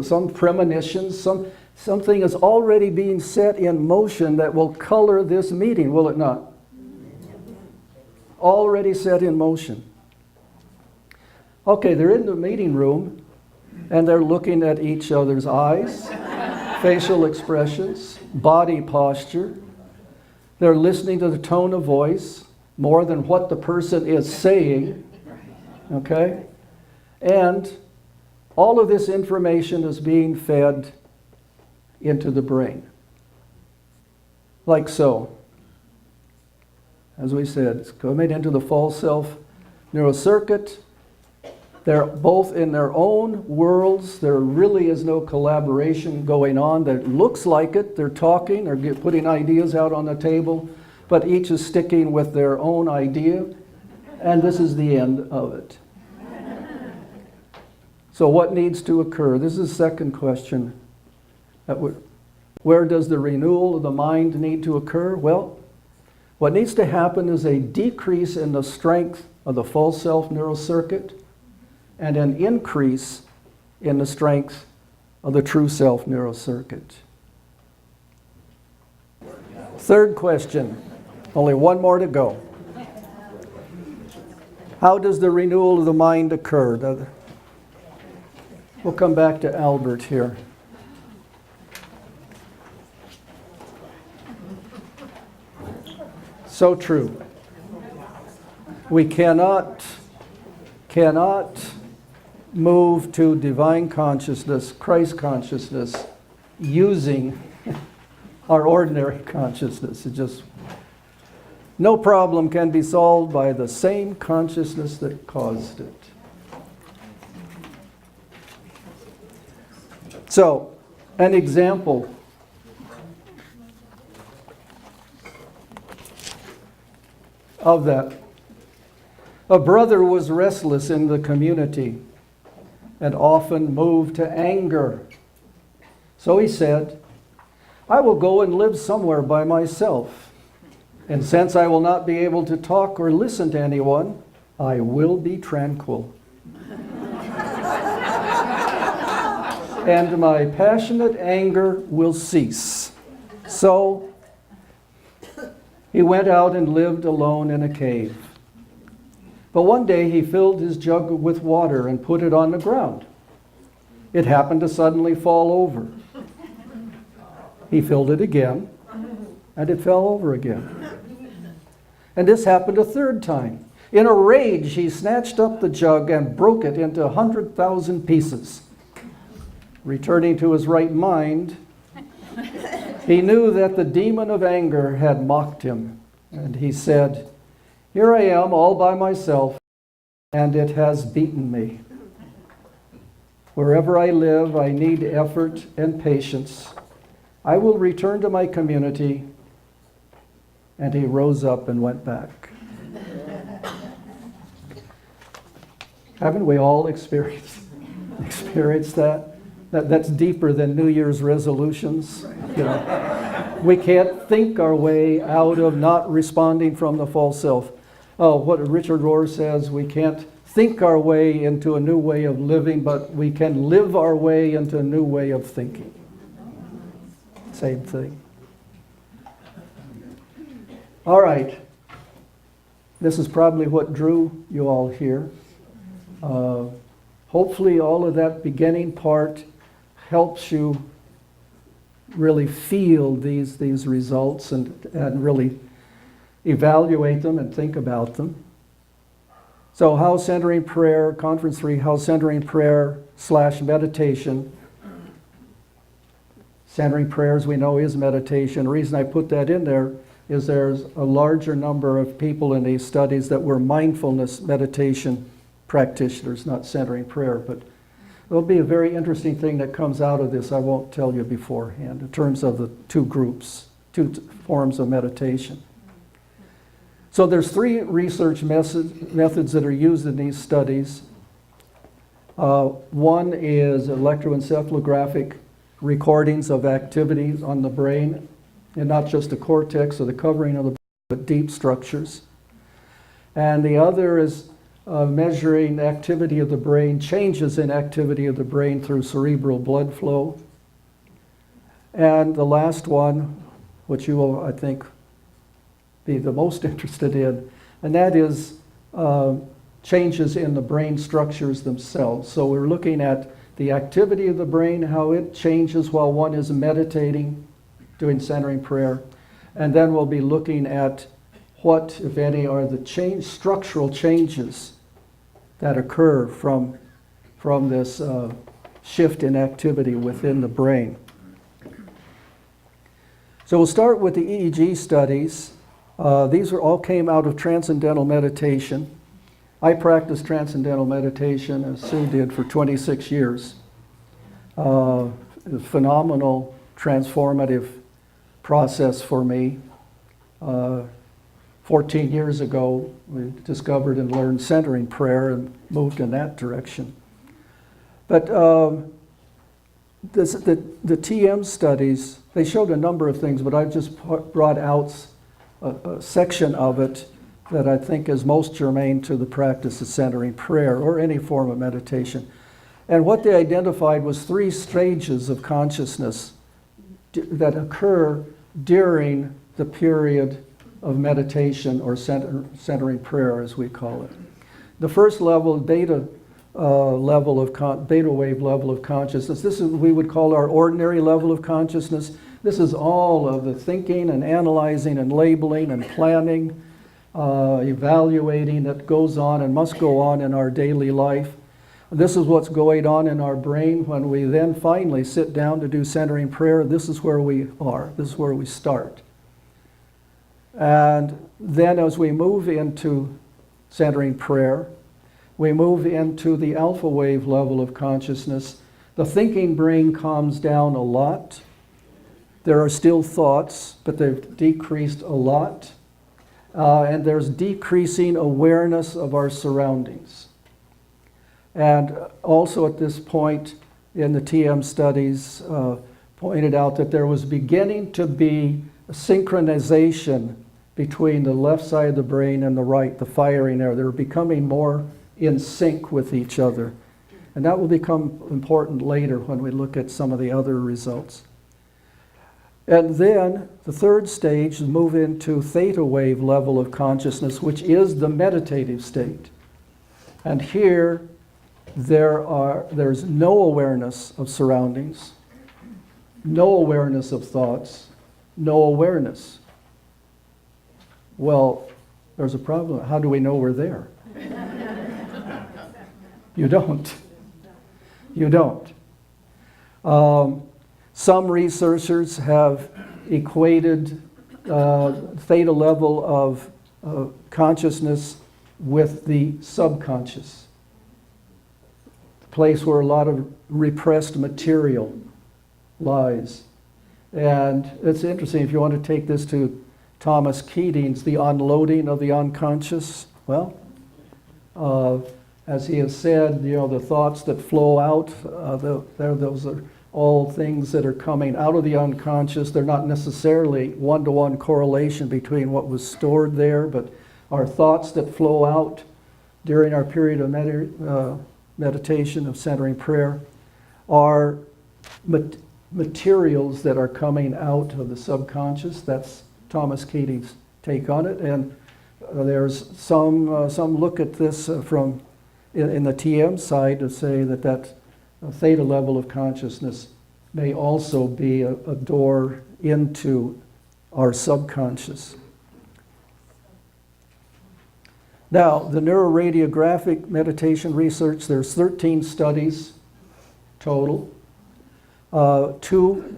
some premonitions, something is already being set in motion that will color this meeting, will it not? Already set in motion. Okay, they're in the meeting room and they're looking at each other's eyes, facial expressions, body posture. They're listening to the tone of voice more than what the person is saying. Okay? And all of this information is being fed into the brain. Like so. As we said, it's coming into the false self neurocircuit. They're both in their own worlds. There really is no collaboration going on. That looks like it. They're talking, they're putting ideas out on the table, but each is sticking with their own idea, and this is the end of it. So what needs to occur? This is the second question. Where does the renewal of the mind need to occur? Well, what needs to happen is a decrease in the strength of the false self neurocircuit and an increase in the strength of the true self neurocircuit. Third question, only one more to go. How does the renewal of the mind occur? We'll come back to Albert here. So true. We cannot move to divine consciousness, Christ consciousness, using our ordinary consciousness. It just, no problem can be solved by the same consciousness that caused it. So, an example. Of that. A brother was restless in the community and often moved to anger. So he said, I will go and live somewhere by myself. And since I will not be able to talk or listen to anyone, I will be tranquil. And my passionate anger will cease. So He went out and lived alone in a cave. But one day he filled his jug with water and put it on the ground. It happened to suddenly fall over. He filled it again, and it fell over again. And this happened a third time. In a rage, he snatched up the jug and broke it into 100,000 pieces. Returning to his right mind, he knew that the demon of anger had mocked him, and he said, "Here I am all by myself, and it has beaten me. Wherever I live, I need effort and patience. I will return to my community." And he rose up and went back. Haven't we all experienced that? That's deeper than New Year's resolutions. You know, we can't think our way out of not responding from the false self. Oh, what Richard Rohr says, we can't think our way into a new way of living, but we can live our way into a new way of thinking. Same thing. All right. This is probably what drew you all here. Hopefully all of that beginning part helps you really feel these results and really evaluate them and think about them. So House Centering Prayer, Conference 3, House Centering Prayer / meditation. Centering prayer, as we know, is meditation. The reason I put that in there is there's a larger number of people in these studies that were mindfulness meditation practitioners, not centering prayer. But there'll be a very interesting thing that comes out of this I won't tell you beforehand in terms of the two groups, two forms of meditation. So there's 3 research methods that are used in these studies. One is electroencephalographic recordings of activities on the brain, and not just the cortex or the covering of the brain, but deep structures. And the other is measuring activity of the brain, changes in activity of the brain through cerebral blood flow. And the last one, which you will, I think, be the most interested in, and that is changes in the brain structures themselves. So we're looking at the activity of the brain, how it changes while one is meditating, doing centering prayer, and then we'll be looking at what, if any, are the structural changes that occur from this shift in activity within the brain. So we'll start with the EEG studies. These all came out of Transcendental Meditation. I practiced Transcendental Meditation, as Sue did, for 26 years. A phenomenal, transformative process for me. 14 years ago, we discovered and learned centering prayer and moved in that direction. But the TM studies, they showed a number of things, but I've just brought out a section of it that I think is most germane to the practice of centering prayer or any form of meditation. And what they identified was 3 stages of consciousness that occur during the period of meditation or centering prayer, as we call it. The first level, beta wave level of consciousness. This is what we would call our ordinary level of consciousness. This is all of the thinking and analyzing and labeling and planning, evaluating that goes on and must go on in our daily life. This is what's going on in our brain when we then finally sit down to do centering prayer. This is where we are. This is where we start. And then as we move into centering prayer, we move into the alpha wave level of consciousness. The thinking brain calms down a lot. There are still thoughts, but they've decreased a lot. And there's decreasing awareness of our surroundings. And also at this point in the TM studies pointed out that there was beginning to be a synchronization between the left side of the brain and the right, the firing there. They're becoming more in sync with each other. And that will become important later when we look at some of the other results. And then the third stage is move into theta wave level of consciousness, which is the meditative state. And here there's no awareness of surroundings, no awareness of thoughts, no awareness. Well, there's a problem. How do we know we're there? You don't. You don't. Some researchers have equated theta level of consciousness with the subconscious, the place where a lot of repressed material lies. And it's interesting, if you want to take this to Thomas Keating's The Unloading of the Unconscious, well, as he has said, the thoughts that flow out, those are all things that are coming out of the unconscious. They're not necessarily one-to-one correlation between what was stored there, but our thoughts that flow out during our period of meditation, of centering prayer, are materials that are coming out of the subconscious. That's Thomas Keating's take on it. And there's some look at this from in the TM side to say that theta level of consciousness may also be a door into our subconscious. Now, the neuroradiographic meditation research, there's 13 studies total. 2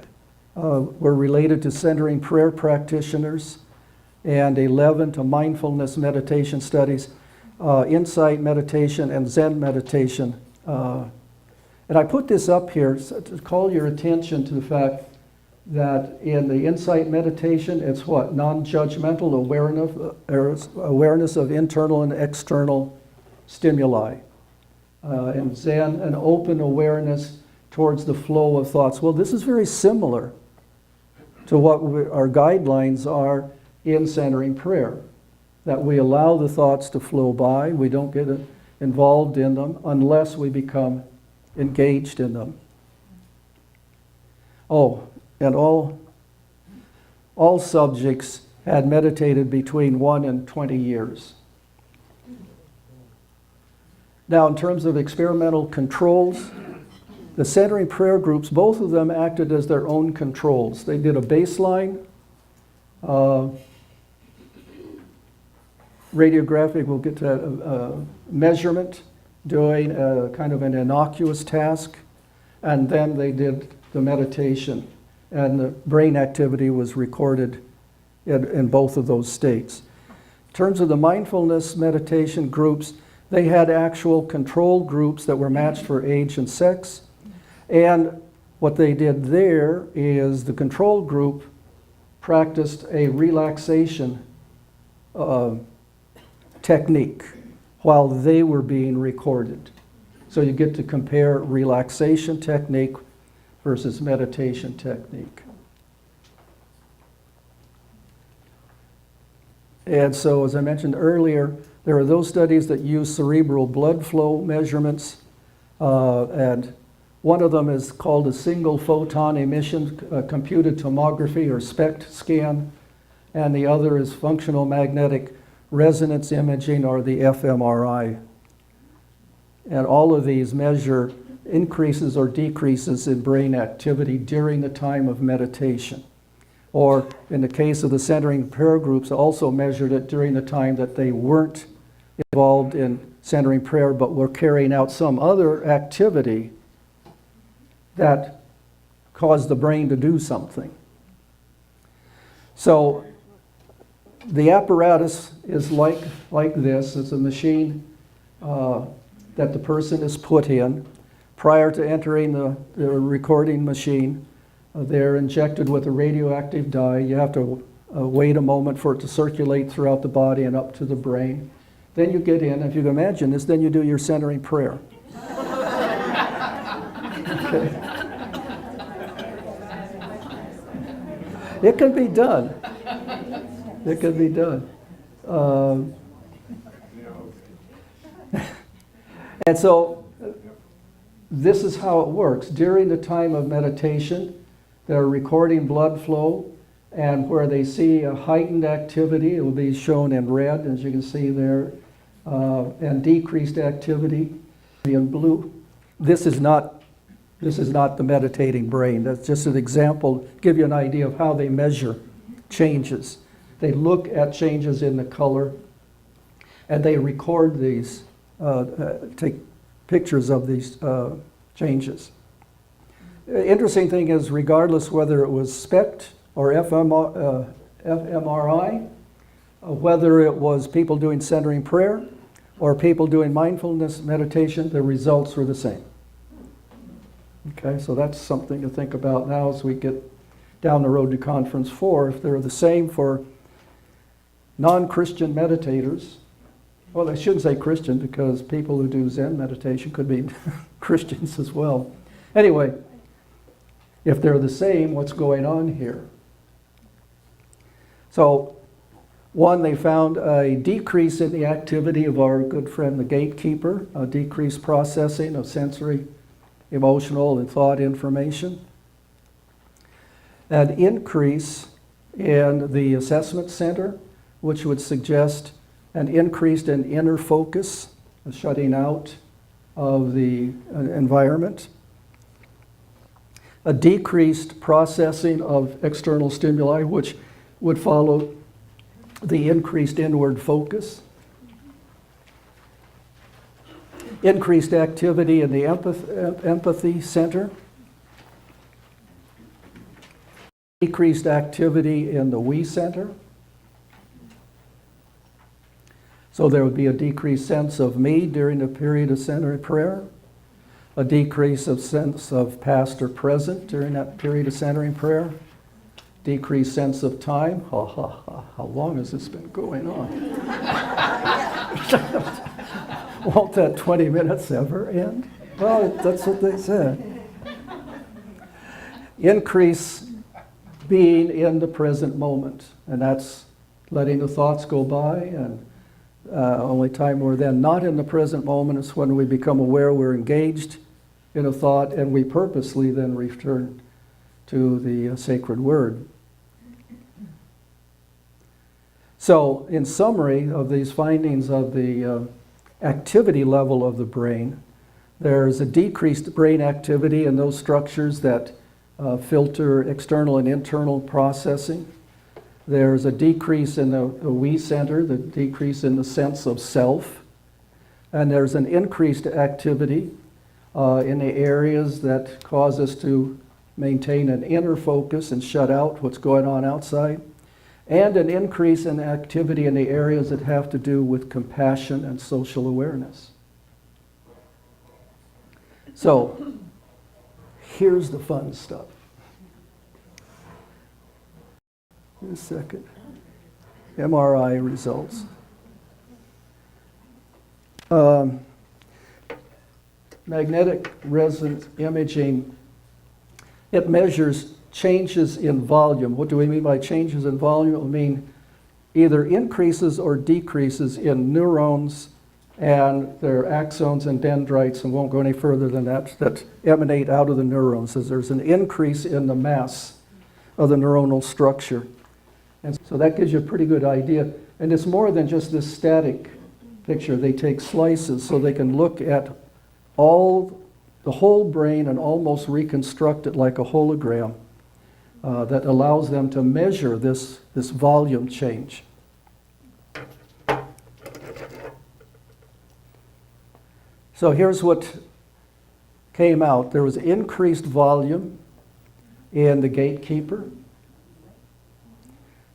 were related to centering prayer practitioners, and 11 to mindfulness meditation studies, insight meditation and Zen meditation. And I put this up here to call your attention to the fact that in the insight meditation, it's what? Non-judgmental awareness of internal and external stimuli. In Zen, an open awareness towards the flow of thoughts. Well, this is very similar to what our guidelines are in centering prayer, that we allow the thoughts to flow by. We don't get involved in them unless we become engaged in them. Oh, and all subjects had meditated between 1 and 20 years. Now, in terms of experimental controls, the centering prayer groups, both of them acted as their own controls. They did a baseline radiographic, we'll get to measurement, doing a kind of an innocuous task, and then they did the meditation, and the brain activity was recorded in both of those states. In terms of the mindfulness meditation groups, they had actual control groups that were matched for age and sex, and what they did there is the control group practiced a relaxation technique while they were being recorded. So you get to compare relaxation technique versus meditation technique. And so, as I mentioned earlier, there are those studies that use cerebral blood flow measurements, and one of them is called a single photon emission computed tomography or SPECT scan, and the other is functional magnetic resonance imaging, or the fMRI. And all of these measure increases or decreases in brain activity during the time of meditation. Or in the case of the centering prayer groups, also measured it during the time that they weren't involved in centering prayer but were carrying out some other activity that caused the brain to do something. So the apparatus is like this. It's a machine that the person is put in. Prior to entering the recording machine, they're injected with a radioactive dye. You have to wait a moment for it to circulate throughout the body and up to the brain. Then you get in. If you can imagine this, then you do your centering prayer. Okay. It can be done. It can be done. And so this is how it works. During the time of meditation, They're recording blood flow, and where they see a heightened activity, it will be shown in red, as you can see there, and decreased activity in blue. This is not the meditating brain. That's just an example, give you an idea of how they measure changes. They look at changes in the color, and they record these, take pictures of these changes. Interesting thing is, regardless whether it was SPECT or fMRI, whether it was people doing centering prayer or people doing mindfulness meditation, the results were the same. Okay, so that's something to think about now as we get down the road to Conference 4. If they're the same for non-Christian meditators, well, I shouldn't say Christian because people who do Zen meditation could be Christians as well. Anyway, if they're the same, what's going on here? So, one, they found a decrease in the activity of our good friend the gatekeeper, a decreased processing of sensory, emotional, and thought information, an increase in the assessment center, which would suggest an increase in inner focus, a shutting out of the environment, a decreased processing of external stimuli, which would follow the increased inward focus, increased activity in the empathy center, decreased activity in the we center. So there would be a decreased sense of me during the period of centering prayer, a decrease of sense of past or present during that period of centering prayer, decreased sense of time. How long has this been going on? Won't that 20 minutes ever end? Well, that's what they said. Increase being in the present moment, and that's letting the thoughts go by, and only time we're then not in the present moment is when we become aware we're engaged in a thought, and we purposely then return to the sacred word. So, in summary of these findings of the activity level of the brain, there's a decreased brain activity in those structures that filter external and internal processing. There's a decrease in the we center, the decrease in the sense of self. And there's an increased activity in the areas that cause us to maintain an inner focus and shut out what's going on outside. And an increase in activity in the areas that have to do with compassion and social awareness. So, here's the fun stuff. In a second. MRI results. Magnetic resonance imaging, it measures changes in volume. What do we mean by changes in volume? It will mean either increases or decreases in neurons and their axons and dendrites, and won't go any further than that emanate out of the neurons. As there's an increase in the mass of the neuronal structure. And so that gives you a pretty good idea. And it's more than just this static picture. They take slices so they can look at the whole brain and almost reconstruct it like a hologram. That allows them to measure this volume change. So here's what came out. There was increased volume in the gatekeeper.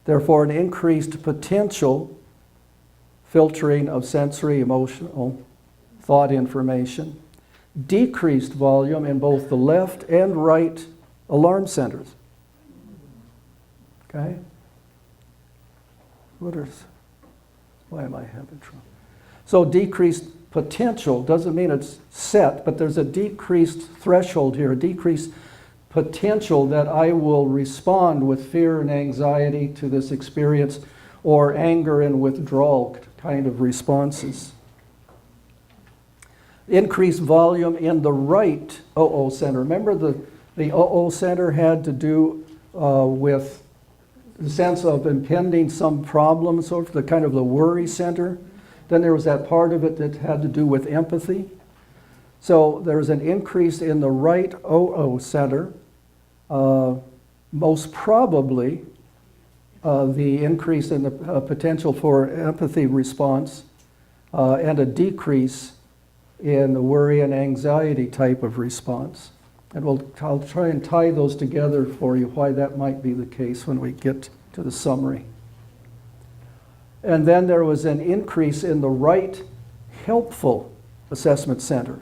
Therefore, an increased potential filtering of sensory, emotional, thought information. Decreased volume in both the left and right alarm centers. Okay? Why am I having trouble? So decreased potential doesn't mean it's set, but there's a decreased threshold here, a decreased potential that I will respond with fear and anxiety to this experience, or anger and withdrawal kind of responses. Increased volume in the right center. Remember The O center had to do with the sense of impending some problem, sort of the kind of the worry center. Then there was that part of it that had to do with empathy. So there was an increase in the right OO center, most probably the increase in the potential for empathy response, and a decrease in the worry and anxiety type of response. And I'll try and tie those together for you, why that might be the case when we get to the summary. And then there was an increase in the right helpful assessment center.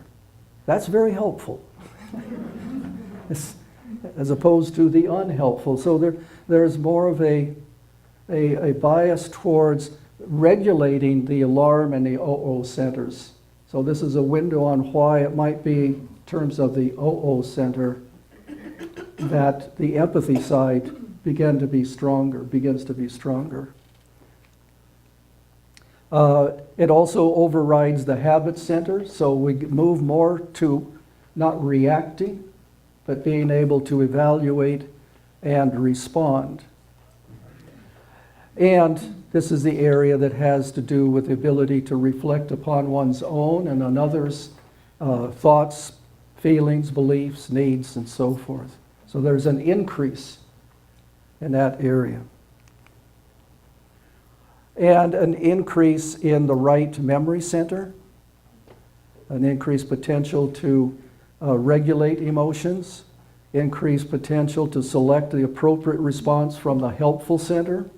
That's very helpful, as opposed to the unhelpful. So there's more of a bias towards regulating the alarm and the OO centers. So this is a window on why it might be, in terms of the OO center, that the empathy side begins to be stronger. It also overrides the habit center, so we move more to not reacting, but being able to evaluate and respond. And this is the area that has to do with the ability to reflect upon one's own and on others' thoughts, feelings, beliefs, needs, and so forth. So there's an increase in that area. And an increase in the right memory center, an increased potential to regulate emotions, increased potential to select the appropriate response from the helpful center.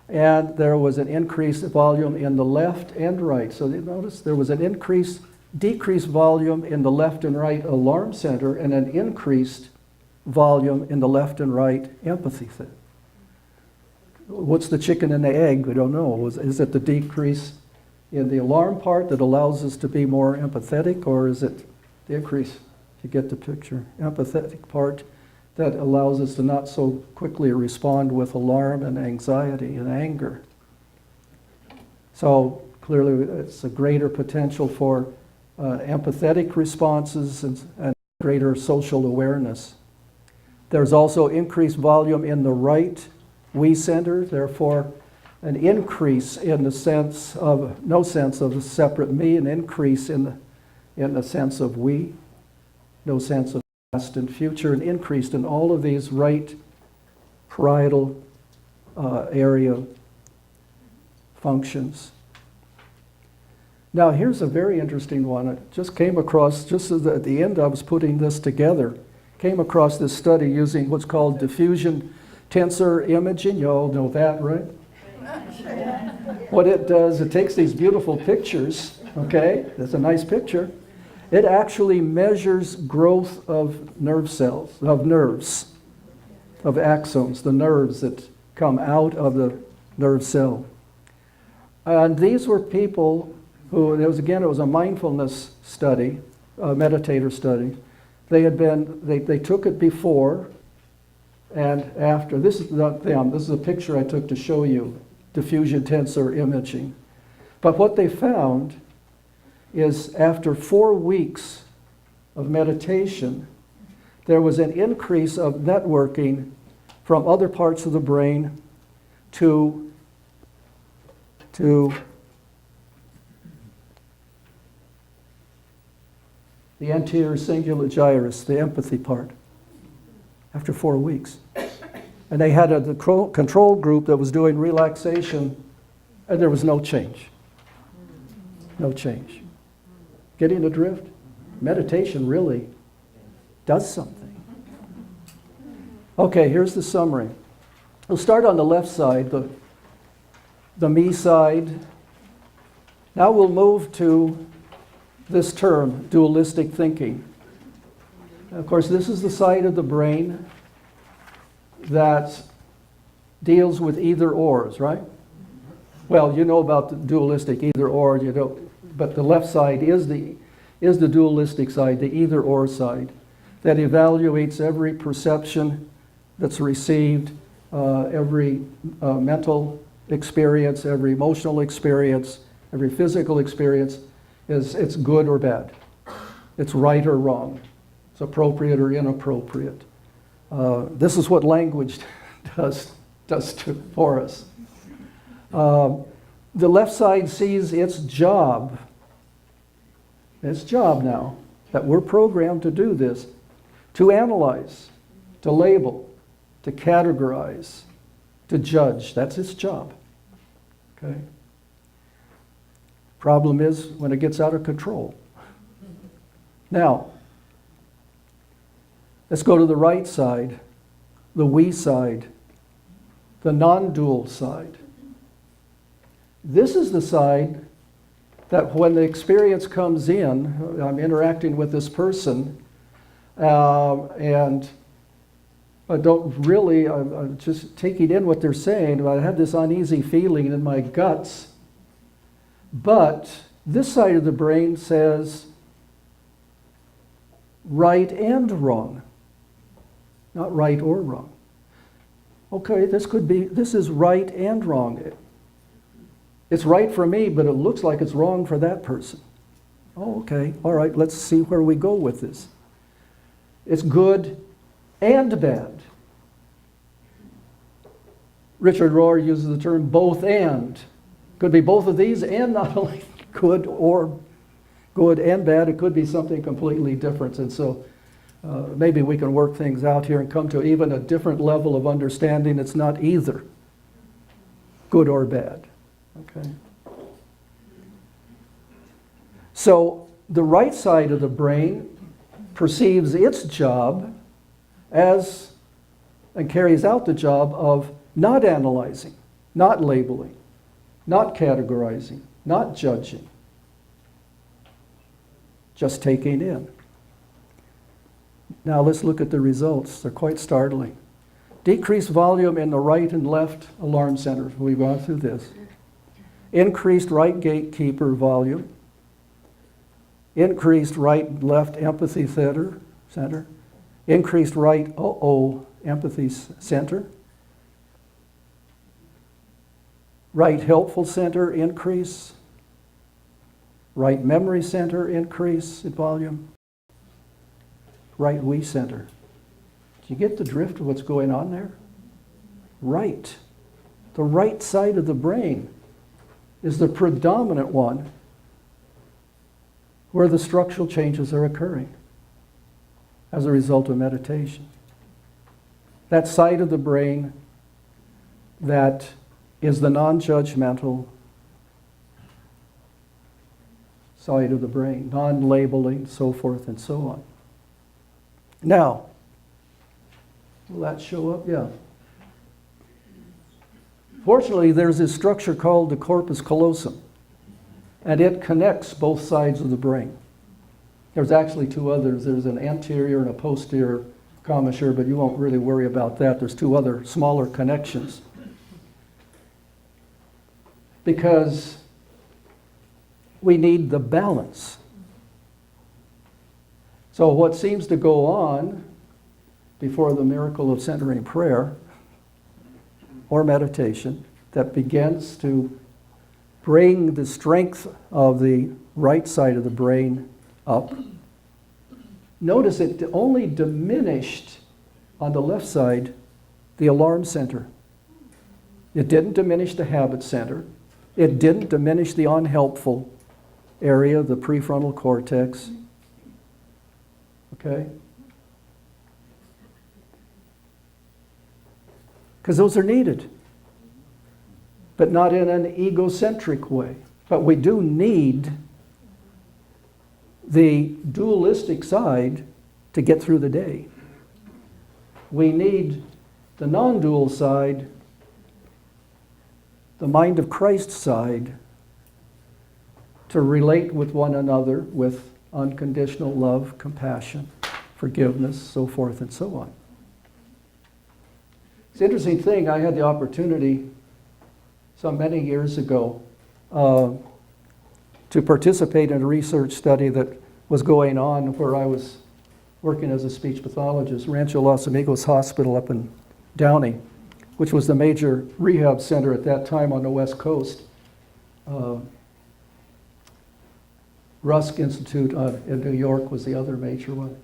And there was an increased volume in the left and right. So you notice there was an decreased volume in the left and right alarm center and an increased volume in the left and right empathy center. What's the chicken and the egg? We don't know. Is it the decrease in the alarm part that allows us to be more empathetic, or is it the increase, you get the picture, empathetic part that allows us to not so quickly respond with alarm and anxiety and anger? So clearly it's a greater potential for empathetic responses and greater social awareness. There's also increased volume in the right we center, therefore an increase in the sense of, no sense of a separate me, an increase in the sense of we, no sense of past and future, an increase in all of these right parietal area functions. Now here's a very interesting one. I just came across, just at the end I was putting this together, came across this study using what's called diffusion tensor imaging. You all know that, right? What it does, it takes these beautiful pictures, okay? That's a nice picture. It actually measures growth of nerve cells, of nerves, of axons, the nerves that come out of the nerve cell. And these were people who, it was a mindfulness study, a meditator study. They took it before and after. This is not them. This is a picture I took to show you diffusion tensor imaging. But what they found is after 4 weeks of meditation, there was an increase of networking from other parts of the brain to the anterior cingulate gyrus, the empathy part, after 4 weeks. And they had the control group that was doing relaxation, and there was no change. No change. Getting the drift? Meditation really does something. Okay, here's the summary. We'll start on the left side, the me side. Now we'll move to this term, dualistic thinking. Of course, this is the side of the brain that deals with either ors, right? Well, you know about the dualistic either or, you don't, but the left side is the dualistic side, the either or side, that evaluates every perception that's received, every mental experience, every emotional experience, every physical experience, it's good or bad. It's right or wrong. It's appropriate or inappropriate. This is what language does for us. The left side sees its job now, that we're programmed to do this, to analyze, to label, to categorize, to judge. That's its job. Okay? Problem is when it gets out of control. Now, let's go to the right side, the we side, the non-dual side. This is the side that when the experience comes in, I'm interacting with this person, and I don't really, I'm just taking in what they're saying, but I have this uneasy feeling in my guts. But this side of the brain says right and wrong, not right or wrong. Okay, this is right and wrong. It's right for me, but it looks like it's wrong for that person. Oh, okay, all right, let's see where we go with this. It's good and bad. Richard Rohr uses the term both and. Could be both of these and not only good and bad, it could be something completely different. And so maybe we can work things out here and come to even a different level of understanding. It's not either good or bad. Okay. So the right side of the brain perceives its job as and carries out the job of not analyzing, not labeling, not categorizing, not judging, just taking in. Now let's look at the results. They're quite startling. Decreased volume in the right and left alarm centers. We've gone through this. Increased right gatekeeper volume. Increased right and left empathy center. Increased right empathy center. Right helpful center increase. Right memory center increase in volume. Right we center. Do you get the drift of what's going on there? Right. The right side of the brain is the predominant one where the structural changes are occurring as a result of meditation. That side of the brain that is the non-judgmental side of the brain, non-labeling, so forth and so on. Now, will that show up? Yeah. Fortunately, there's this structure called the corpus callosum, and it connects both sides of the brain. There's actually two others. There's an anterior and a posterior commissure, but you won't really worry about that. There's two other smaller connections. Because we need the balance. So what seems to go on before the miracle of centering prayer or meditation that begins to bring the strength of the right side of the brain up. Notice it only diminished on the left side the alarm center. It didn't diminish the habit center. It didn't diminish the unhelpful area, the prefrontal cortex. Okay? Because those are needed, but not in an egocentric way. But we do need the dualistic side to get through the day. We need the non-dual side, the mind of Christ side, to relate with one another with unconditional love, compassion, forgiveness, so forth and so on. It's an interesting thing. I had the opportunity some many years ago to participate in a research study that was going on where I was working as a speech pathologist, Rancho Los Amigos Hospital up in Downey, which was the major rehab center at that time on the West Coast. Rusk Institute in New York was the other major one.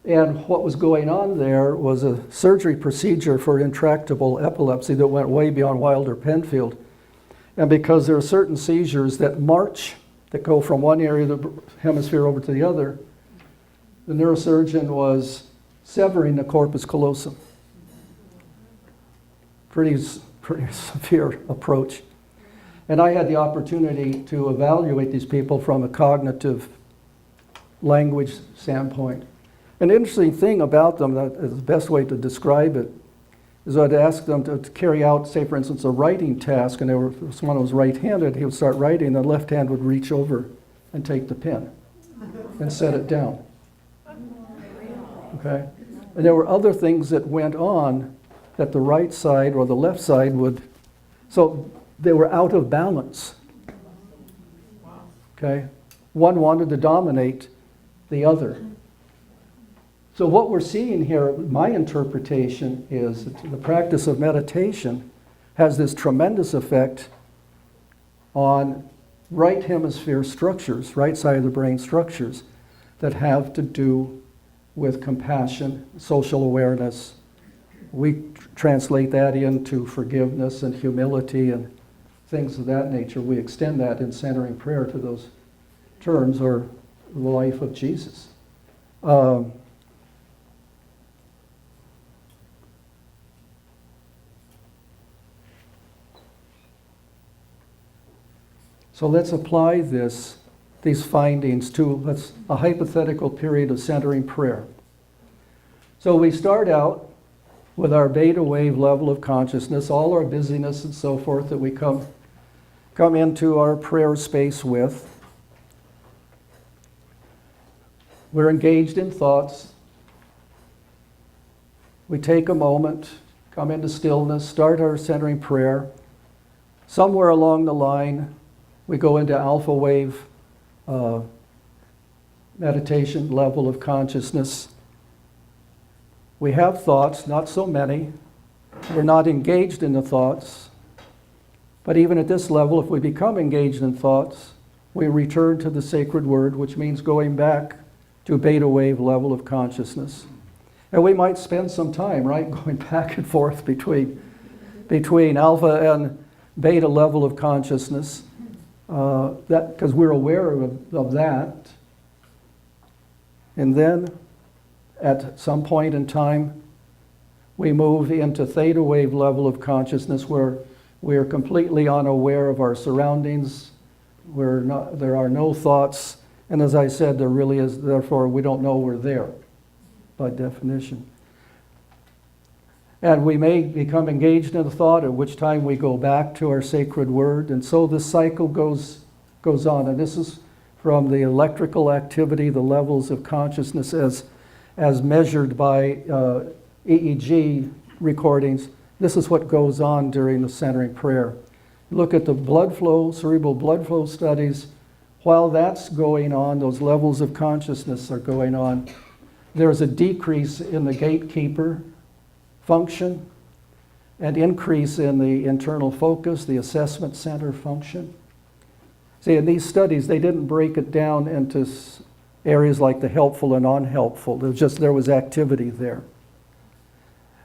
And what was going on there was a surgery procedure for intractable epilepsy that went way beyond Wilder-Penfield. And because there are certain seizures that march, that go from one area of the hemisphere over to the other, the neurosurgeon was severing the corpus callosum. Pretty severe approach. And I had the opportunity to evaluate these people from a cognitive language standpoint. An interesting thing about them, that is the best way to describe it, is I'd ask them to carry out, say for instance, a writing task, and if someone was right-handed, he would start writing, and the left hand would reach over and take the pen and set it down. Okay? And there were other things that went on that the right side or the left side would, so they were out of balance. Okay? One wanted to dominate the other. So what we're seeing here, my interpretation is that the practice of meditation has this tremendous effect on right hemisphere structures, right side of the brain structures that have to do with compassion, social awareness. We translate that into forgiveness and humility and things of that nature. We extend that in centering prayer to those terms, or the life of Jesus. So let's apply these findings to a hypothetical period of centering prayer. So we start out with our beta wave level of consciousness, all our busyness and so forth that we come into our prayer space with. We're engaged in thoughts. We take a moment, come into stillness, start our centering prayer. Somewhere along the line, we go into alpha wave meditation level of consciousness. We have thoughts, not so many. We're not engaged in the thoughts. But even at this level, if we become engaged in thoughts, we return to the sacred word, which means going back to beta wave level of consciousness. And we might spend some time, right, going back and forth between alpha and beta level of consciousness. Because we're aware of that. And then, at some point in time, we move into theta wave level of consciousness where we are completely unaware of our surroundings. There are no thoughts. And as I said, there really is, therefore, we don't know we're there, by definition. And we may become engaged in a thought, at which time we go back to our sacred word. And so this cycle goes on. And this is from the electrical activity, the levels of consciousness as measured by EEG recordings. This is what goes on during the centering prayer. Look at the blood flow, cerebral blood flow studies. While that's going on, those levels of consciousness are going on, there's a decrease in the gatekeeper function, and increase in the internal focus, the assessment center function. See, in these studies, they didn't break it down into areas like the helpful and unhelpful. There was activity there.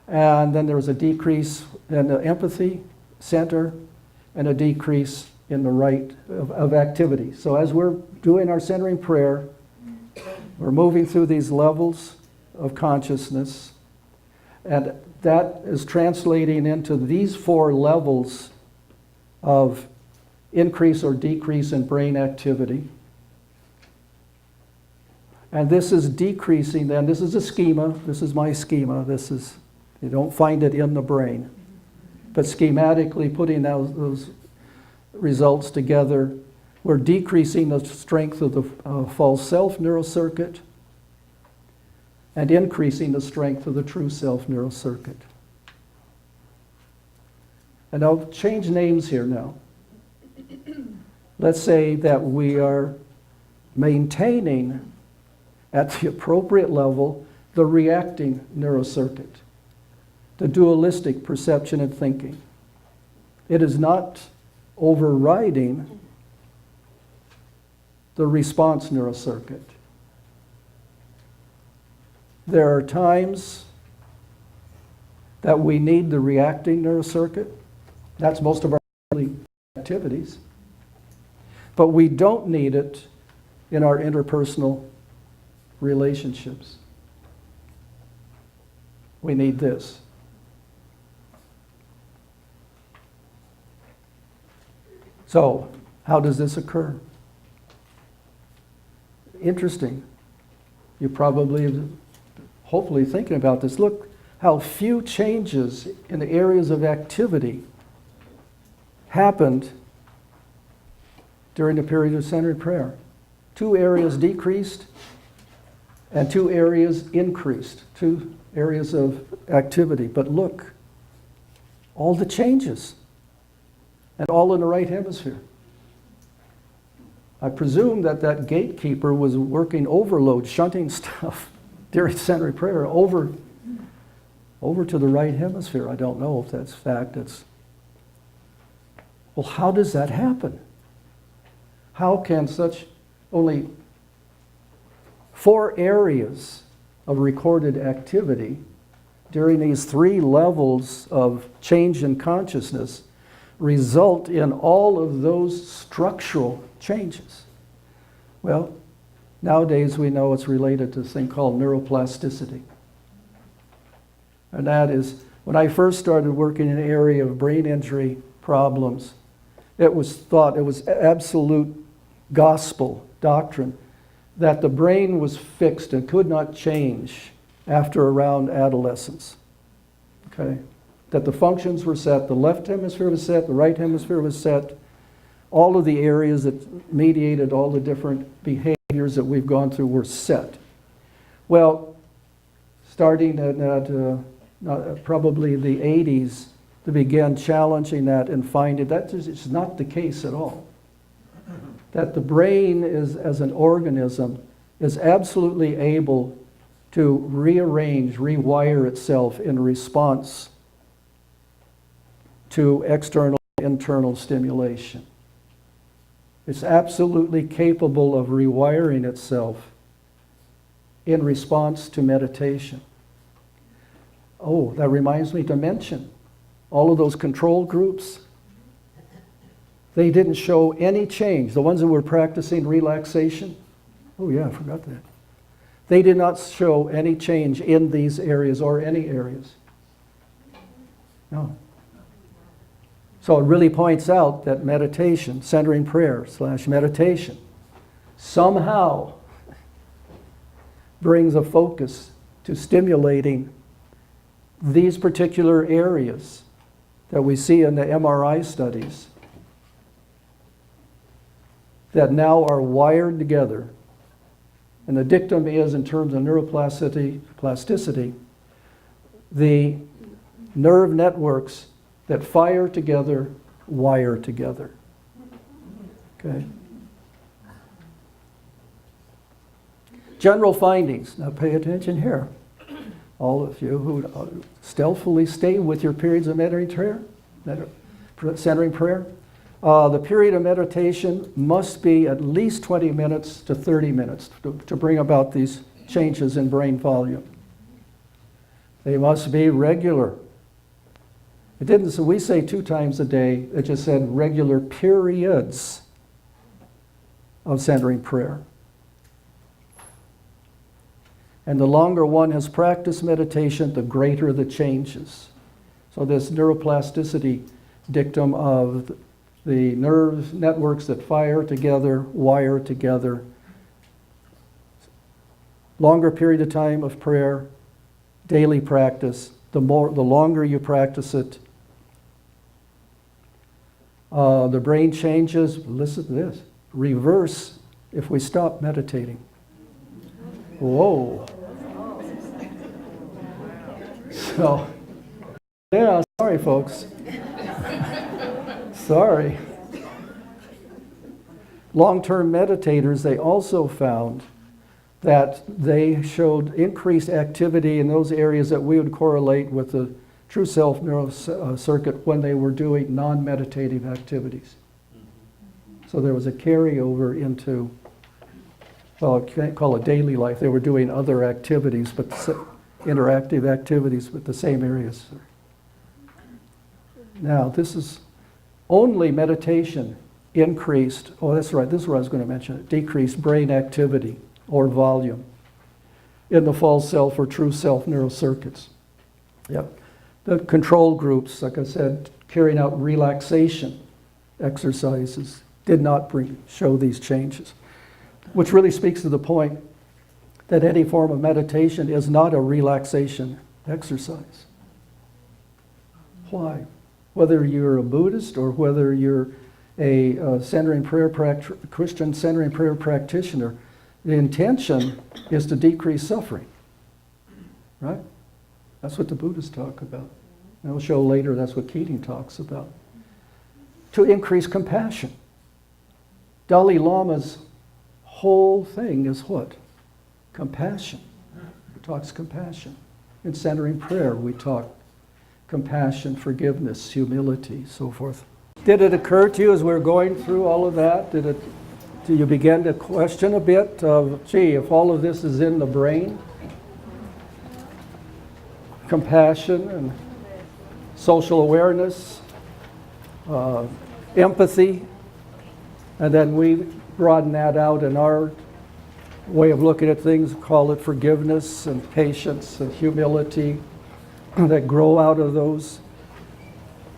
And then there was a decrease in the empathy center and a decrease in the right of activity. So as we're doing our centering prayer, we're moving through these levels of consciousness, and that is translating into these 4 levels of increase or decrease in brain activity. And this is decreasing then. This is a schema. This is my schema. You don't find it in the brain. But schematically putting those results together, we're decreasing the strength of the false self neurocircuit and increasing the strength of the true self neurocircuit. And I'll change names here now. Let's say that we are maintaining at the appropriate level the reacting neurocircuit, the dualistic perception and thinking. It is not overriding the response neurocircuit. there are times that we need the reacting neurocircuit. That's most of our daily activities. But we don't need it in our interpersonal relationships. We need this. So, how does this occur? Interesting. You probably, hopefully thinking about this. Look how few changes in the areas of activity happened during the period of centered prayer. 2 areas decreased and 2 areas increased. 2 areas of activity. But look, all the changes, and all in the right hemisphere. I presume that that gatekeeper was working overload, shunting stuff during centered prayer over to the right hemisphere. I don't know if that's fact. Well, how does that happen? How can such only 4 areas of recorded activity during these 3 levels of change in consciousness result in all of those structural changes? Well, nowadays we know it's related to this thing called neuroplasticity. And that is, when I first started working in the area of brain injury problems, it was thought, it was absolute gospel doctrine, that the brain was fixed and could not change after around adolescence. Okay? That the functions were set, the left hemisphere was set, the right hemisphere was set, all of the areas that mediated all the different behaviors that we've gone through were set. Well, starting at probably the 80s, they began challenging that and finding that it's not the case at all. That the brain is, as an organism, is absolutely able to rearrange, rewire itself in response to external and internal stimulation. It's absolutely capable of rewiring itself in response to meditation. Oh, that reminds me to mention, all of those control groups, they didn't show any change. The ones that were practicing relaxation, oh yeah, I forgot that. They did not show any change in these areas or any areas. No. So it really points out that meditation, centering prayer / meditation, somehow brings a focus to stimulating these particular areas that we see in the MRI studies that now are wired together. And the dictum is, in terms of neuroplasticity, the nerve networks that fire together, wire together. Okay? General findings. Now pay attention here. All of you who stealthily stay with your periods of centering prayer. The period of meditation must be at least 20 minutes to 30 minutes to bring about these changes in brain volume. They must be regular. It didn't, so we say 2 times a day, it just said regular periods of centering prayer. And the longer one has practiced meditation, the greater the changes. So this neuroplasticity dictum of the nerve networks that fire together, wire together, longer period of time of prayer, daily practice, the longer you practice it, the brain changes. Listen to this. Reverse if we stop meditating. Whoa. So, yeah, sorry folks. Sorry. Long-term meditators, they also found that they showed increased activity in those areas that we would correlate with the true self neurocircuit when they were doing non-meditative activities. So there was a carryover into well, I can't call it daily life. They were doing other activities, but interactive activities, but the same areas. Now, this is only meditation increased, oh, that's right, this is what I was going to mention, decreased brain activity or volume in the false self or true self neural circuits. Yep. The control groups, like I said, carrying out relaxation exercises did not show these changes, which really speaks to the point that any form of meditation is not a relaxation exercise. Why? Whether you're a Buddhist or whether you're a Christian centering prayer practitioner, the intention is to decrease suffering, right? That's what the Buddhists talk about. And we'll show later that's what Keating talks about. To increase compassion. Dalai Lama's whole thing is what? Compassion. He talks compassion. In centering prayer, we talk compassion, forgiveness, humility, so forth. Did it occur to you as we're going through all of that? Do you begin to question a bit of, gee, if all of this is in the brain, compassion and social awareness, empathy, and then we broaden that out in our way of looking at things, call it forgiveness and patience and humility that grow out of those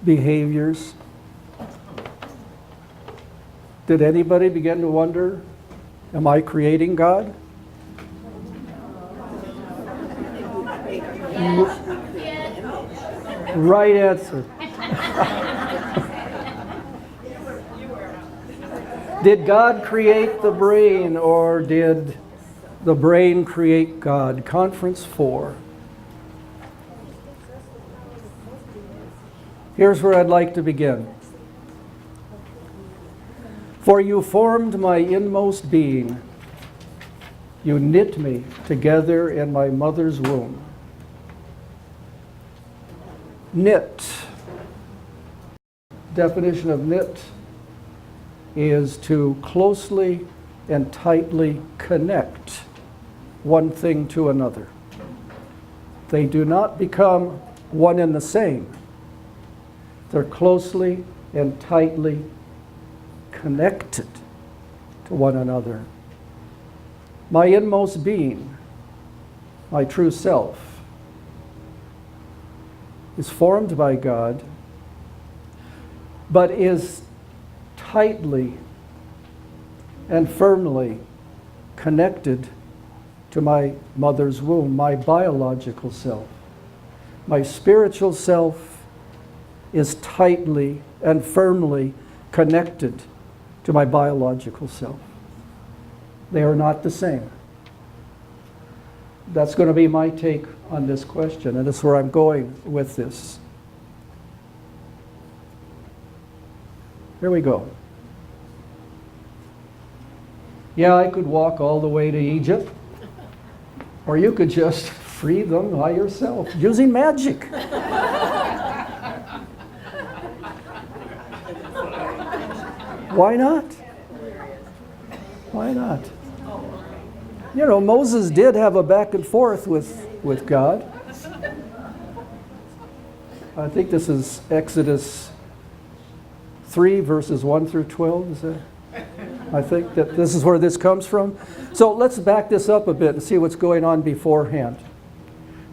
behaviors. Did anybody begin to wonder, am I creating God? Right answer. Did God create the brain or did the brain create God? Conference 4. Here's where I'd like to begin. For you formed my inmost being. You knit me together in my mother's womb. Knit. Definition of knit is to closely and tightly connect one thing to another. They do not become one and the same. They're closely and tightly connected to one another. My inmost being, my true self, is formed by God, but is tightly and firmly connected to my mother's womb, my biological self. My spiritual self is tightly and firmly connected to my biological self. They are not the same. That's going to be my take on this question, and that's where I'm going with this. Here we go. Yeah, I could walk all the way to Egypt, or you could just free them by yourself using magic. Why not? Why not? You know, Moses did have a back and forth with God. I think this is Exodus 3, verses 1 through 12. Is that? I think that this is where this comes from. So let's back this up a bit and see what's going on beforehand.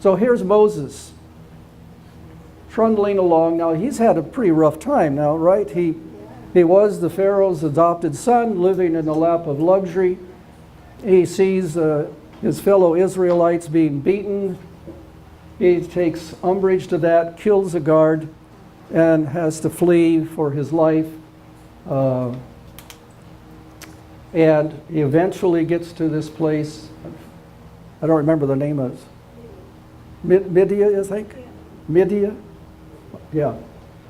So here's Moses trundling along. Now, he's had a pretty rough time now, right? He was the Pharaoh's adopted son, living in the lap of luxury. He sees his fellow Israelites being beaten. He takes umbrage to that, kills a guard, and has to flee for his life. And he eventually gets to this place. I don't remember the name of it. Midia, I think? Midia? Yeah.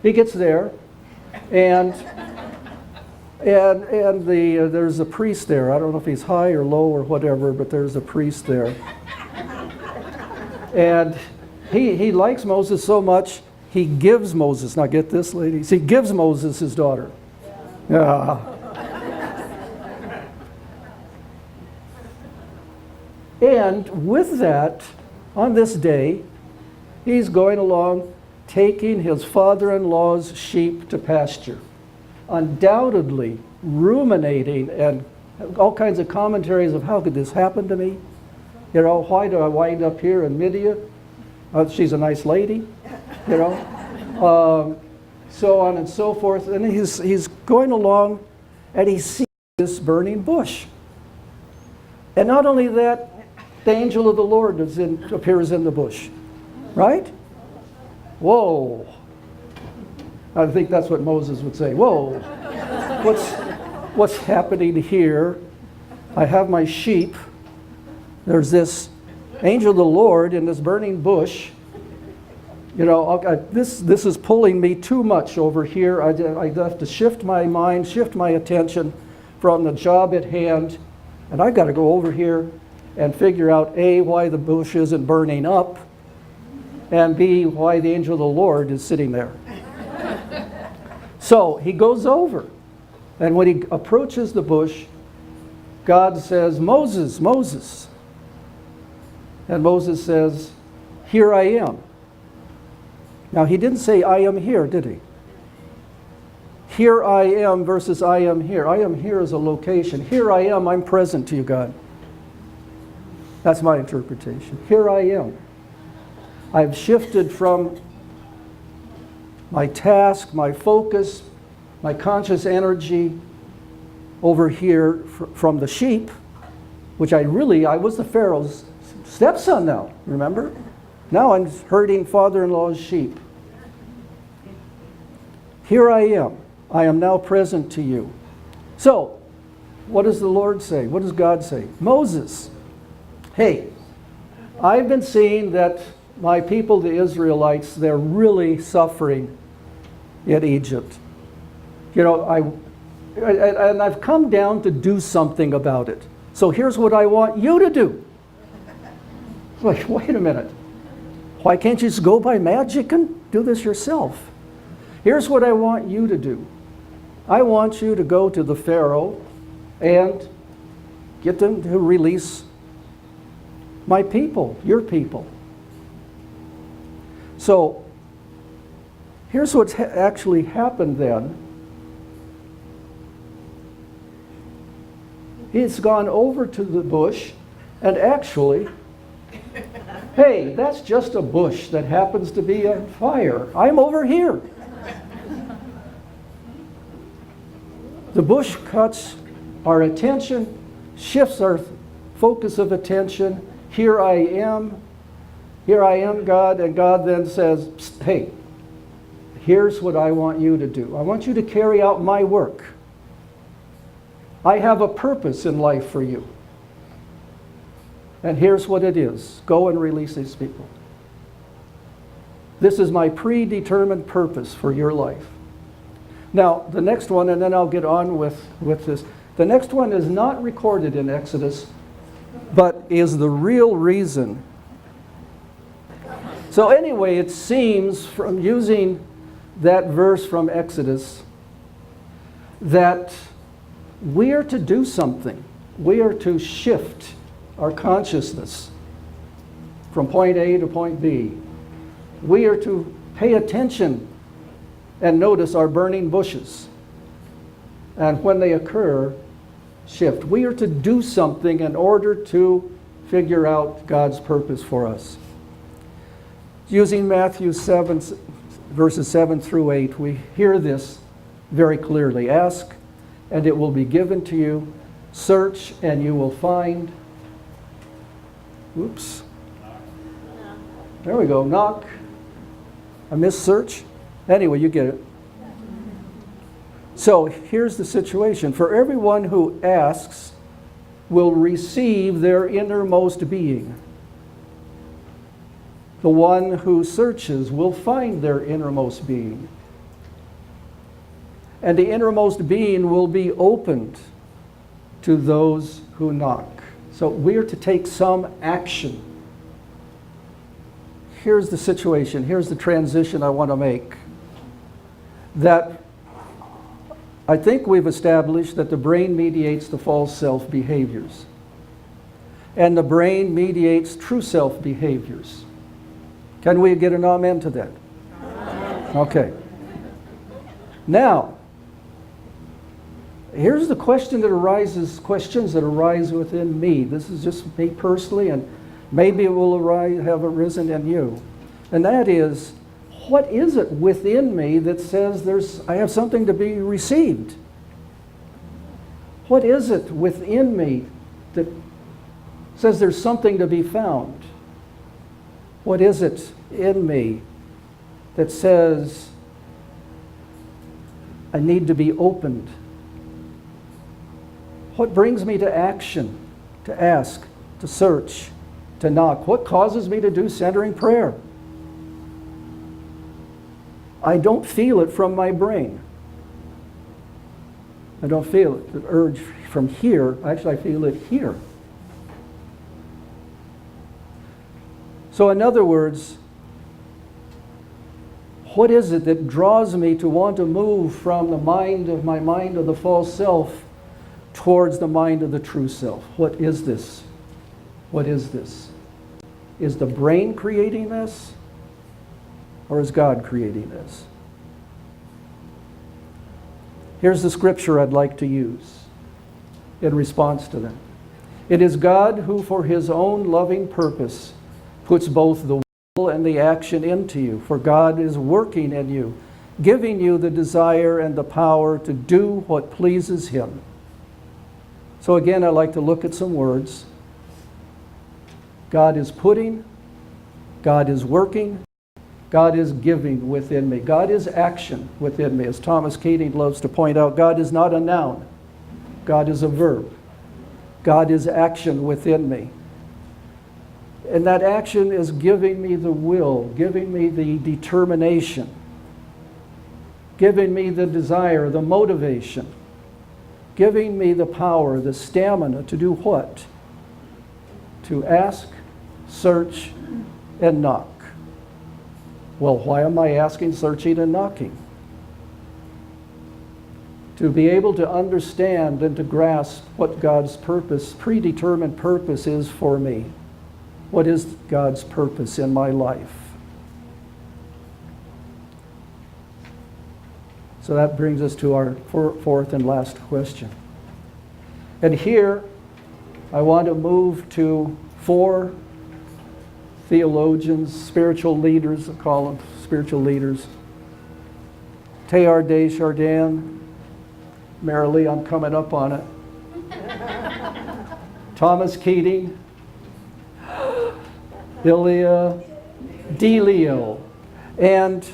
He gets there, and there's a priest there. I don't know if he's high or low or whatever, but there's a priest there. And he likes Moses so much, he gives Moses, now get this, ladies, he gives Moses his daughter. Yeah. And with that, on this day, he's going along taking his father-in-law's sheep to pasture, undoubtedly ruminating and all kinds of commentaries of how could this happen to me? You know, why do I wind up here in Midian? She's a nice lady, you know. So on and so forth. And he's going along and he sees this burning bush. And not only that, the angel of the Lord appears in the bush, right? Whoa. I think that's what Moses would say. Whoa. What's happening here? I have my sheep. There's this angel of the Lord in this burning bush. You know, this is pulling me too much over here. I have to shift my mind, shift my attention from the job at hand, and I've got to go over here and figure out A, why the bush isn't burning up, and B, why the angel of the Lord is sitting there. So he goes over, and when he approaches the bush, God says, "Moses, Moses." And Moses says, "Here I am." Now, he didn't say, "I am here," did he? Here I am versus I am here. I am here as a location. Here I am, I'm present to you, God. That's my interpretation. Here I am. I've shifted from my task, my focus, my conscious energy over here from the sheep, which I was the Pharaoh's stepson now, remember? Now I'm herding father-in-law's sheep. Here I am. I am now present to you. So, what does the Lord say? What does God say? Moses, hey, I've been seeing that my people, the Israelites, they're really suffering in Egypt. You know, and I've come down to do something about it. So here's what I want you to do. Like, wait a minute. Why can't you just go by magic and do this yourself? Here's what I want you to do. I want you to go to the Pharaoh and get them to release my people, your people. So here's what's actually happened then. He's gone over to the bush and actually, hey, that's just a bush that happens to be on fire. I'm over here. The bush cuts our attention, shifts our focus of attention. Here I am, God. And God then says, hey, here's what I want you to do. I want you to carry out my work. I have a purpose in life for you. And here's what it is. Go and release these people. This is my predetermined purpose for your life. Now, the next one, and then I'll get on with this. The next one is not recorded in Exodus, but is the real reason. So anyway, it seems from using that verse from Exodus that we are to do something. We are to shift our consciousness from point A to point B. We are to pay attention and notice our burning bushes. And when they occur, shift. We are to do something in order to figure out God's purpose for us. Using Matthew 7, verses 7 through 8, we hear this very clearly. Ask, and it will be given to you. Search, and you will find. Oops. There we go. Knock. I missed search. Anyway, you get it. So here's the situation. For everyone who asks will receive their innermost being. The one who searches will find their innermost being. And the innermost being will be opened to those who knock. So we are to take some action. Here's the situation. Here's the transition I want to make. That I think we've established that the brain mediates the false self behaviors. and the brain mediates true self behaviors. Can we get an amen to that? Okay. Now, here's the questions that arise within me. This is just me personally, and maybe it will have arisen in you. And that is, what is it within me that says I have something to be received? What is it within me that says there's something to be found? What is it in me that says I need to be opened? What brings me to action, to ask, to search, to knock? What causes me to do centering prayer? I don't feel it from my brain. I don't feel it, the urge from here. Actually, I feel it here. So in other words, what is it that draws me to want to move from my mind of the false self towards the mind of the true self? What is this? What is this? Is the brain creating this? Or is God creating this? Here's the scripture I'd like to use in response to that. It is God who, for his own loving purpose, puts both the will and the action into you. For God is working in you, giving you the desire and the power to do what pleases him. So again, I'd like to look at some words. God is putting, God is working, God is giving within me. God is action within me. As Thomas Keating loves to point out, God is not a noun. God is a verb. God is action within me. And that action is giving me the will, giving me the determination, giving me the desire, the motivation, giving me the power, the stamina to do what? To ask, search, and knock. Well, why am I asking, searching, and knocking? To be able to understand and to grasp what God's purpose, predetermined purpose is for me. What is God's purpose in my life? So that brings us to our fourth and last question. And here, I want to move to 4 theologians, spiritual leaders, I call them spiritual leaders. Teilhard de Chardin, Marilee, I'm coming up on it. Thomas Keating, Ilia Delio, and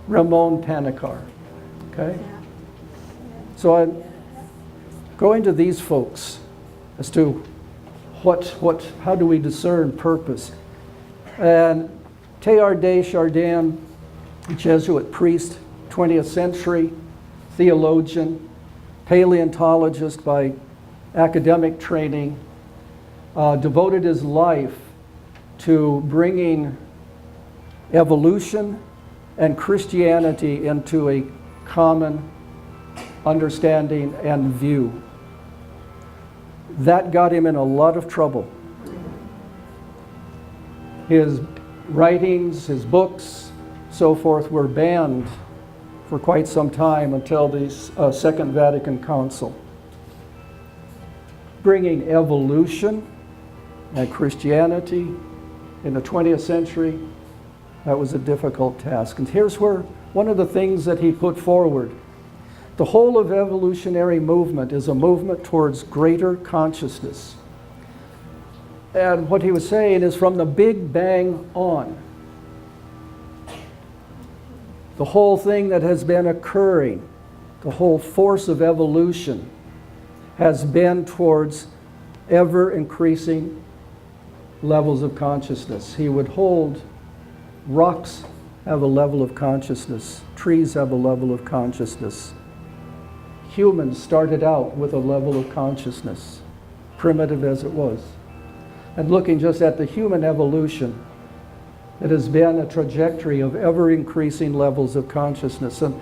Ramon Panikkar. Okay? So I'm going to these folks as to how do we discern purpose? And Teilhard de Chardin, Jesuit priest, 20th century theologian, paleontologist by academic training, devoted his life to bringing evolution and Christianity into a common understanding and view. That got him in a lot of trouble. His writings, his books, so forth, were banned for quite some time until the Second Vatican Council. Bringing evolution and Christianity in the 20th century, that was a difficult task. And here's where one of the things that he put forward. The whole of evolutionary movement is a movement towards greater consciousness. And what he was saying is from the Big Bang on, the whole thing that has been occurring, the whole force of evolution has been towards ever increasing levels of consciousness. He would hold rocks have a level of consciousness, trees have a level of consciousness. Humans started out with a level of consciousness, primitive as it was. And looking just at the human evolution, it has been a trajectory of ever-increasing levels of consciousness. And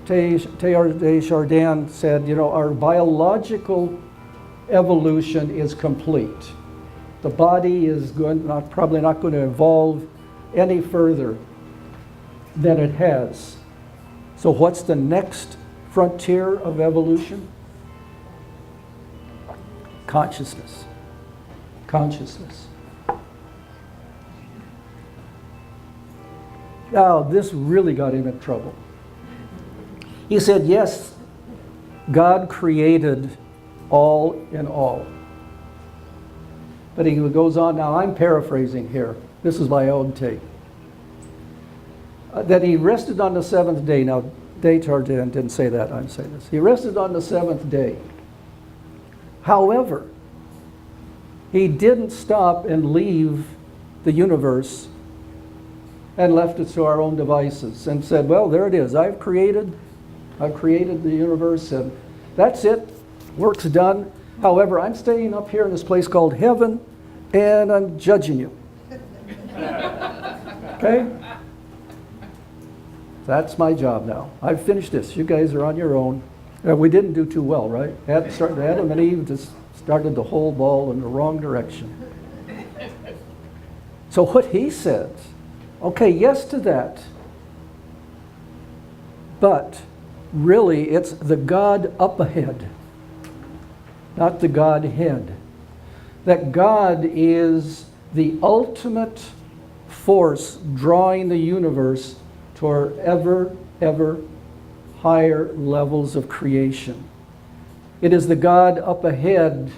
Teilhard de Chardin said, our biological evolution is complete. The body is probably not going to evolve any further than it has. So what's the next frontier of evolution? Consciousness. Consciousness. Now, this really got him in trouble. He said, yes, God created all in all. But he goes on, now I'm paraphrasing here. This is my own take. That he rested on the seventh day. Now, Desjardins didn't say that, I'm saying this. He rested on the seventh day. However, he didn't stop and leave the universe and left it to our own devices and said, well, there it is. I've created the universe and that's it. Work's done. However, I'm staying up here in this place called heaven and I'm judging you. Okay? That's my job now. I've finished this. You guys are on your own. We didn't do too well, right? Adam and Eve just started the whole ball in the wrong direction. So what he said, okay, yes to that. But really, it's the God up ahead, not the Godhead. That God is the ultimate force drawing the universe toward ever higher levels of creation. It is the God up ahead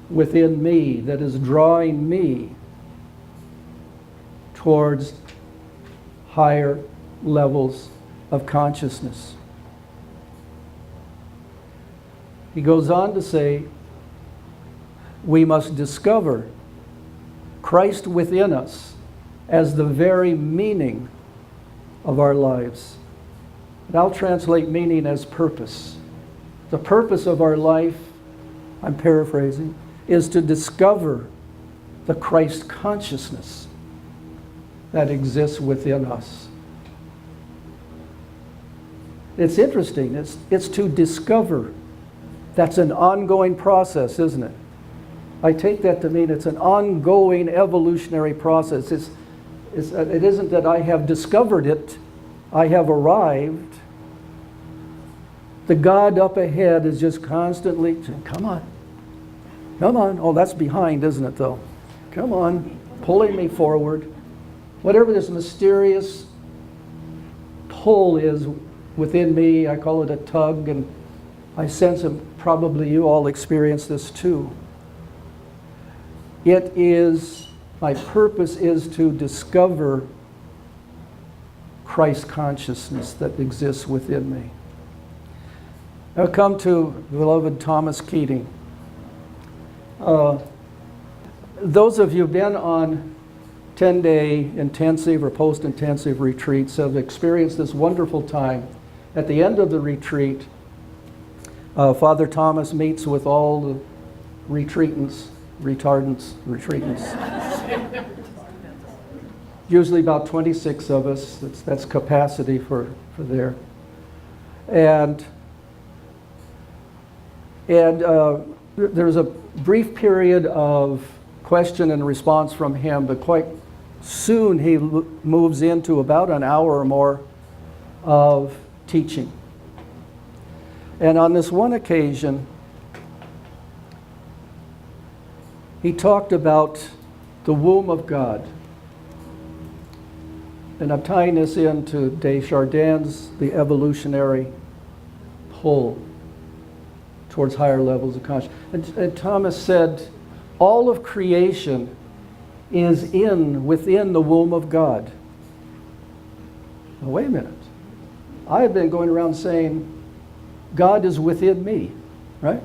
within me that is drawing me towards higher levels of consciousness. He goes on to say, we must discover Christ within us as the very meaning of our lives. And I'll translate meaning as purpose. The purpose of our life, I'm paraphrasing, is to discover the Christ consciousness that exists within us. It's interesting. It's to discover. That's an ongoing process, isn't it? I take that to mean it's an ongoing evolutionary process. It isn't that I have discovered it, I have arrived. The God up ahead is just constantly saying, come on. Oh, that's behind, isn't it, though? Come on, pulling me forward. Whatever this mysterious pull is within me, I call it a tug, and I sense that probably you all experience this too. My purpose is to discover Christ consciousness that exists within me. Now come to beloved Thomas Keating. Those of you who've been on 10-day intensive or post-intensive retreats have experienced this wonderful time. At the end of the retreat, Father Thomas meets with all the retreatants. Usually about 26 of us, that's capacity for there. And there's a brief period of question and response from him, but quite soon he moves into about an hour or more of teaching. And on this one occasion, he talked about the womb of God. And I'm tying this into Desjardins, the evolutionary pull towards higher levels of consciousness. And Thomas said, all of creation is within the womb of God. Now, wait a minute. I have been going around saying, God is within me, right?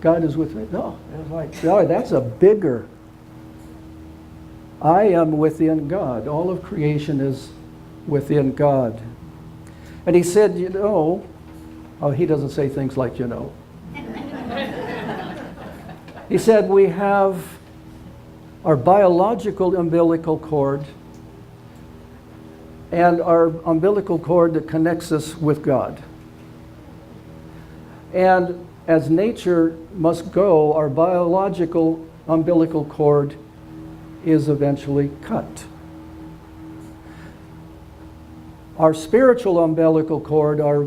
God is with me. No, it's like, no, that's a bigger. I am within God. All of creation is within God. And he said, he doesn't say things like, He said, we have our biological umbilical cord and our umbilical cord that connects us with God. And as nature must go, our biological umbilical cord is eventually cut. Our spiritual umbilical cord, our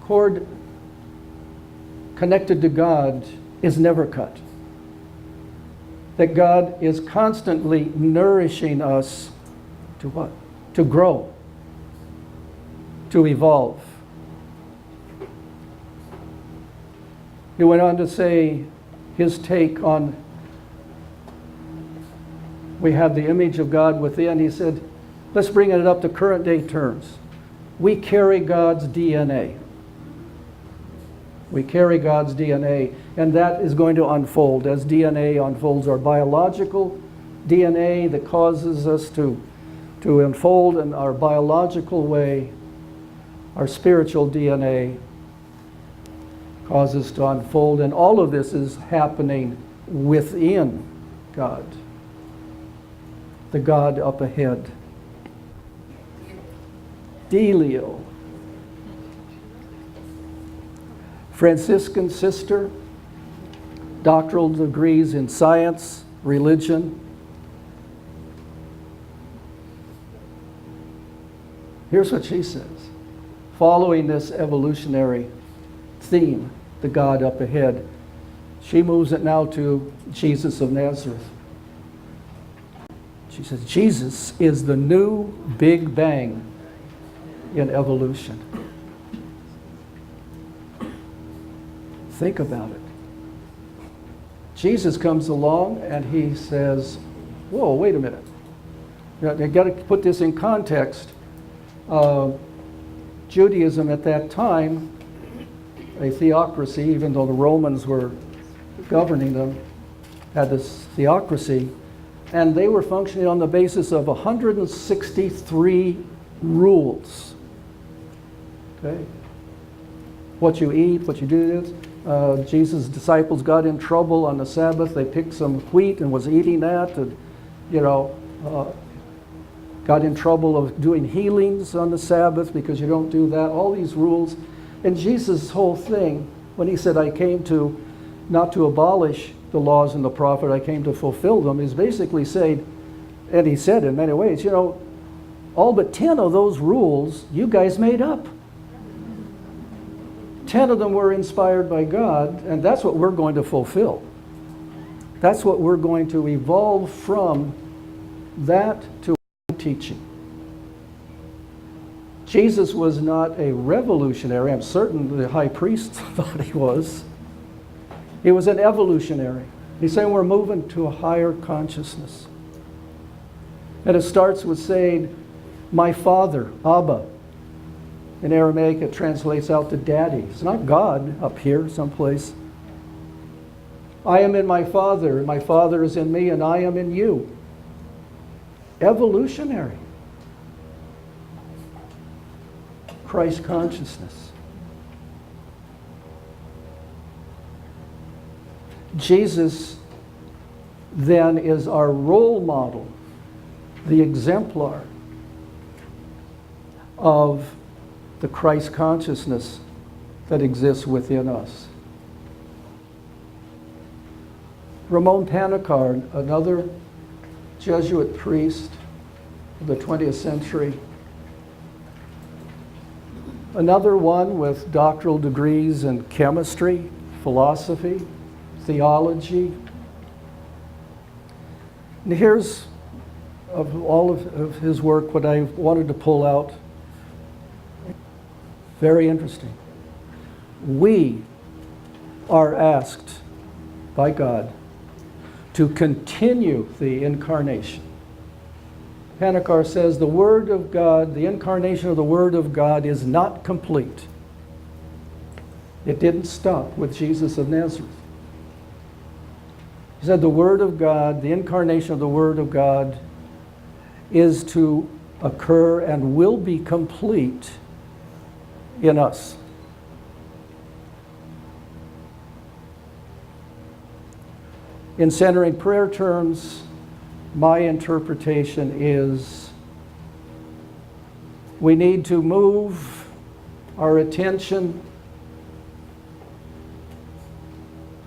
cord connected to God, is never cut. That God is constantly nourishing us to what? To grow, to evolve. He went on to say his take on, we have the image of God within. He said, let's bring it up to current day terms. We carry God's DNA. We carry God's DNA, and that is going to unfold as DNA unfolds. Our biological DNA that causes us to unfold in our biological way, our spiritual DNA causes to unfold, and all of this is happening within God, the God up ahead. Delio, Franciscan sister, doctoral degrees in science, religion. Here's what she says, following this evolutionary theme, the God up ahead. She moves it now to Jesus of Nazareth. She says, Jesus is the new Big Bang in evolution. Think about it. Jesus comes along and he says, whoa, wait a minute. You've got to put this in context. Judaism at that time, a theocracy, even though the Romans were governing them, had this theocracy, and they were functioning on the basis of 163 rules. Okay? What you eat, what you do this. Jesus' disciples got in trouble on the Sabbath. They picked some wheat and was eating that, and got in trouble of doing healings on the Sabbath because you don't do that. All these rules. And Jesus' whole thing, when he said, I came to not to abolish the laws and the prophet, I came to fulfill them, is basically saying, and he said in many ways, all but 10 of those rules you guys made up. 10 of them were inspired by God, and that's what we're going to fulfill. That's what we're going to evolve from that to teaching. Jesus was not a revolutionary. I'm certain the high priest thought he was. He was an evolutionary. He's saying we're moving to a higher consciousness. And it starts with saying, my Father, Abba. In Aramaic, it translates out to Daddy. It's not God up here someplace. I am in my Father, and my Father is in me, and I am in you. Evolutionary. Christ consciousness. Jesus then is our role model, the exemplar of the Christ consciousness that exists within us. Ramon Panikkar, another Jesuit priest of the 20th century, another one with doctoral degrees in chemistry, philosophy, theology. And here's, of all of his work, what I wanted to pull out. Very interesting. We are asked by God to continue the incarnation. Panikkar says the Word of God, the incarnation of the Word of God is not complete. It didn't stop with Jesus of Nazareth. He said the Word of God, the incarnation of the Word of God, is to occur and will be complete in us. In centering prayer terms, my interpretation is we need to move our attention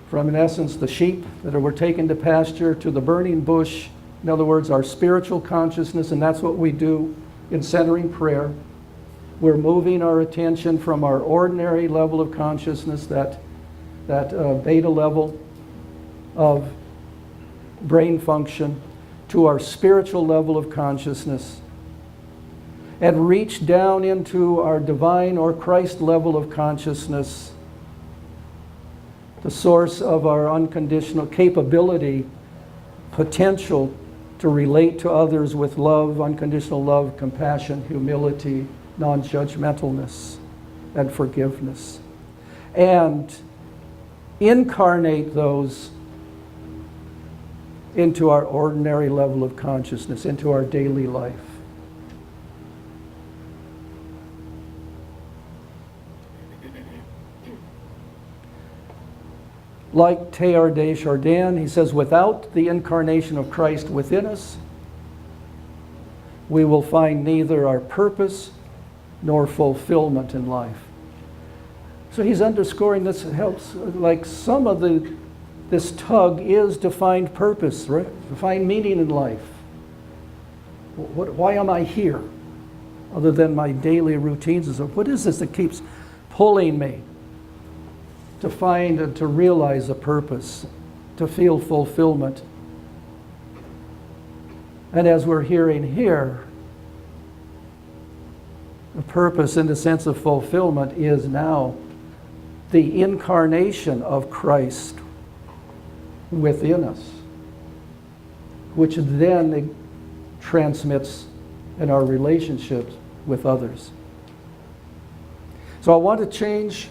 from, in essence, the sheep that were taken to pasture to the burning bush. In other words, our spiritual consciousness, and that's what we do in centering prayer. We're moving our attention from our ordinary level of consciousness, that beta level of brain function, to our spiritual level of consciousness, and reach down into our divine or Christ level of consciousness, the source of our unconditional capability, potential to relate to others with love, unconditional love, compassion, humility, non-judgmentalness, and forgiveness. And incarnate those into our ordinary level of consciousness, into our daily life. Like Teilhard de Chardin, he says, without the incarnation of Christ within us, we will find neither our purpose nor fulfillment in life. So he's underscoring this helps, like some of this tug is to find purpose, right? To find meaning in life. Why am I here? Other than my daily routines. What is this that keeps pulling me to find and to realize a purpose, to feel fulfillment? And as we're hearing here, the purpose in the sense of fulfillment is now the incarnation of Christ within us, which then transmits in our relationships with others. So I want to change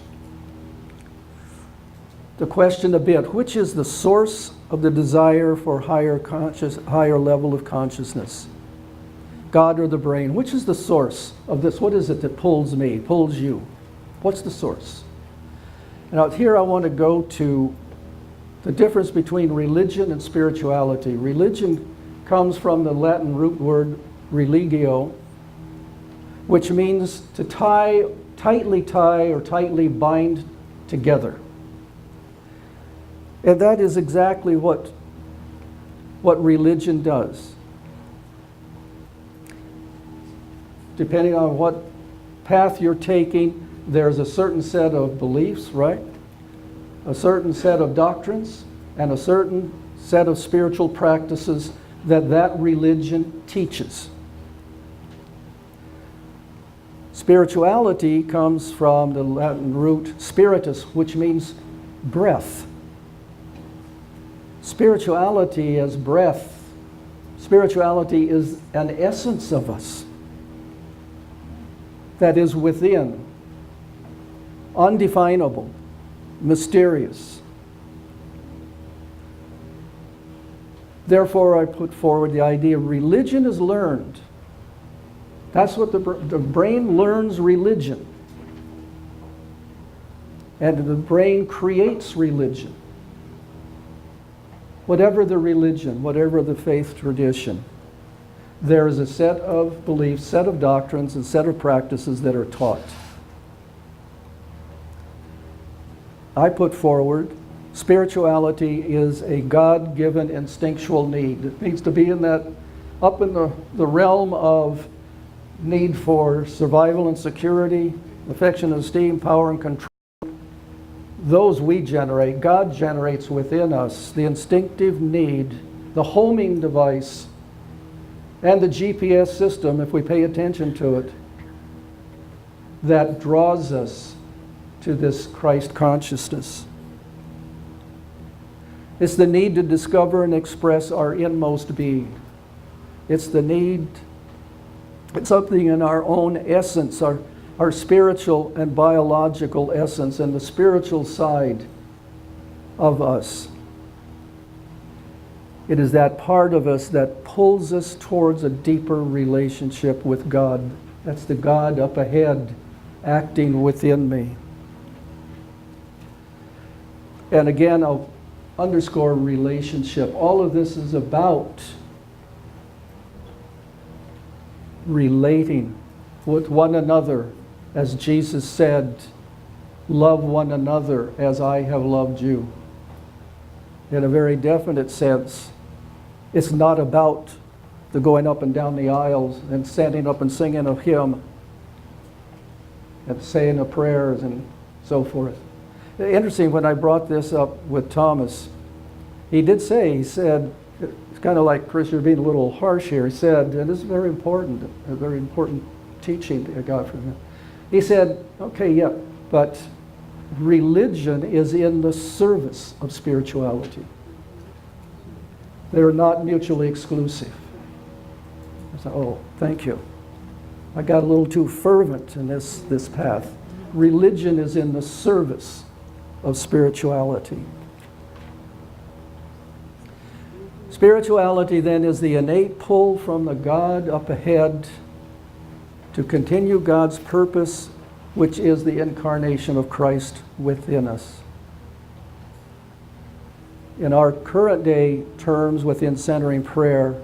the question a bit. Which is the source of the desire for higher level of consciousness? God or the brain? Which is the source of this? What is it that pulls me, pulls you? What's the source? And out here I want to go to the difference between religion and spirituality. Religion comes from the Latin root word religio, which means to tightly tie or tightly bind together. And that is exactly what religion does. Depending on what path you're taking, there's a certain set of beliefs, right? A certain set of doctrines and a certain set of spiritual practices that religion teaches. Spirituality comes from the Latin root spiritus, which means breath. Spirituality is breath. Spirituality is an essence of us that is within, undefinable, mysterious. Therefore, I put forward the idea of religion is learned. That's what the brain learns religion. And the brain creates religion. Whatever the religion, whatever the faith tradition, there is a set of beliefs, set of doctrines, and set of practices that are taught. I put forward spirituality is a God-given instinctual need. It needs to be in that, up in the realm of need for survival and security, affection and esteem, power and control. Those we generate, God generates within us the instinctive need, the homing device, and the GPS system, if we pay attention to it, that draws us to this Christ consciousness. It's the need to discover and express our inmost being. It's the need, it's something in our own essence, our spiritual and biological essence, and the spiritual side of us. It is that part of us that pulls us towards a deeper relationship with God. That's the God up ahead acting within me. And again, I'll underscore relationship. All of this is about relating with one another. As Jesus said, love one another as I have loved you. in a very definite sense. It's not about the going up and down the aisles and standing up and singing a hymn and saying the prayers and so forth. Interesting, when I brought this up with Thomas, he said, it's kind of like, Chris, you're being a little harsh here. He said, and this is very important, a very important teaching I got from him. He said, okay, yeah, but religion is in the service of spirituality. They're not mutually exclusive. I said, oh, thank you. I got a little too fervent in this path. Religion is in the service of spirituality. Spirituality then is the innate pull from the God up ahead to continue God's purpose, which is the incarnation of Christ within us. In our current day terms within centering prayer,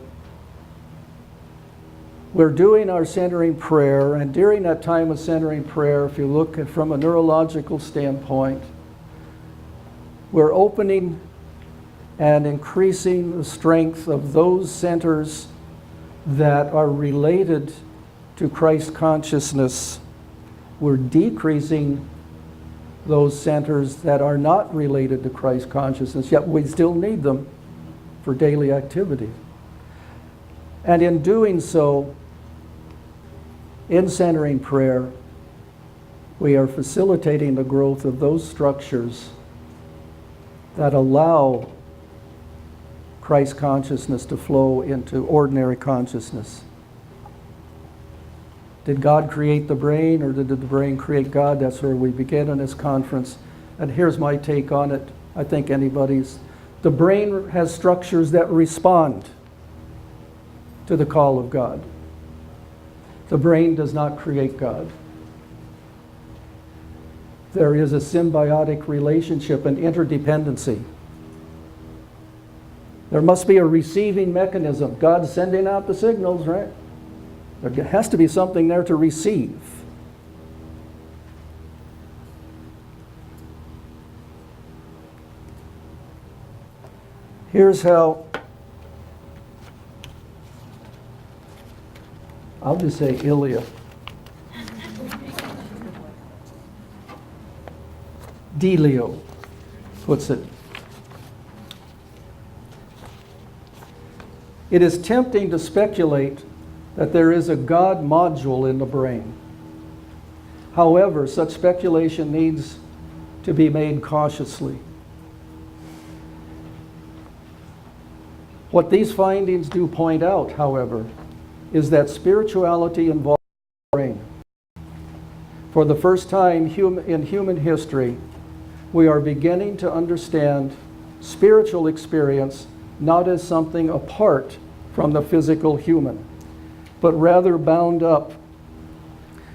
we're doing our centering prayer, and during that time of centering prayer, if you look at from a neurological standpoint, we're opening and increasing the strength of those centers that are related to Christ consciousness. We're decreasing those centers that are not related to Christ consciousness, yet we still need them for daily activity. And in doing so, in centering prayer, we are facilitating the growth of those structures that allow Christ consciousness to flow into ordinary consciousness. Did God create the brain, or did the brain create God? That's where we begin in this conference. And here's my take on it. I think anybody's. The brain has structures that respond to the call of God. The brain does not create God. There is a symbiotic relationship and interdependency. There must be a receiving mechanism. God's sending out the signals, right? There has to be something there to receive. Here's how, I'll just say Ilya. Delio puts it. It is tempting to speculate that there is a God module in the brain. However, such speculation needs to be made cautiously. What these findings do point out, however, is that spirituality involves the brain. For the first time in human history, we are beginning to understand spiritual experience not as something apart from the physical human, but rather bound up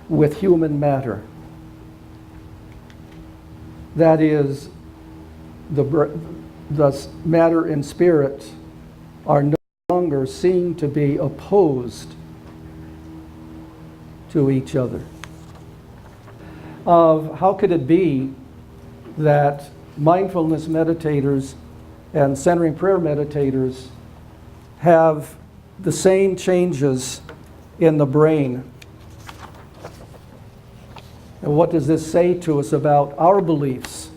with human matter. That is, the matter and spirit are no longer seen to be opposed to each other. How could it be that mindfulness meditators and centering prayer meditators have the same changes in the brain? And what does this say to us about our beliefs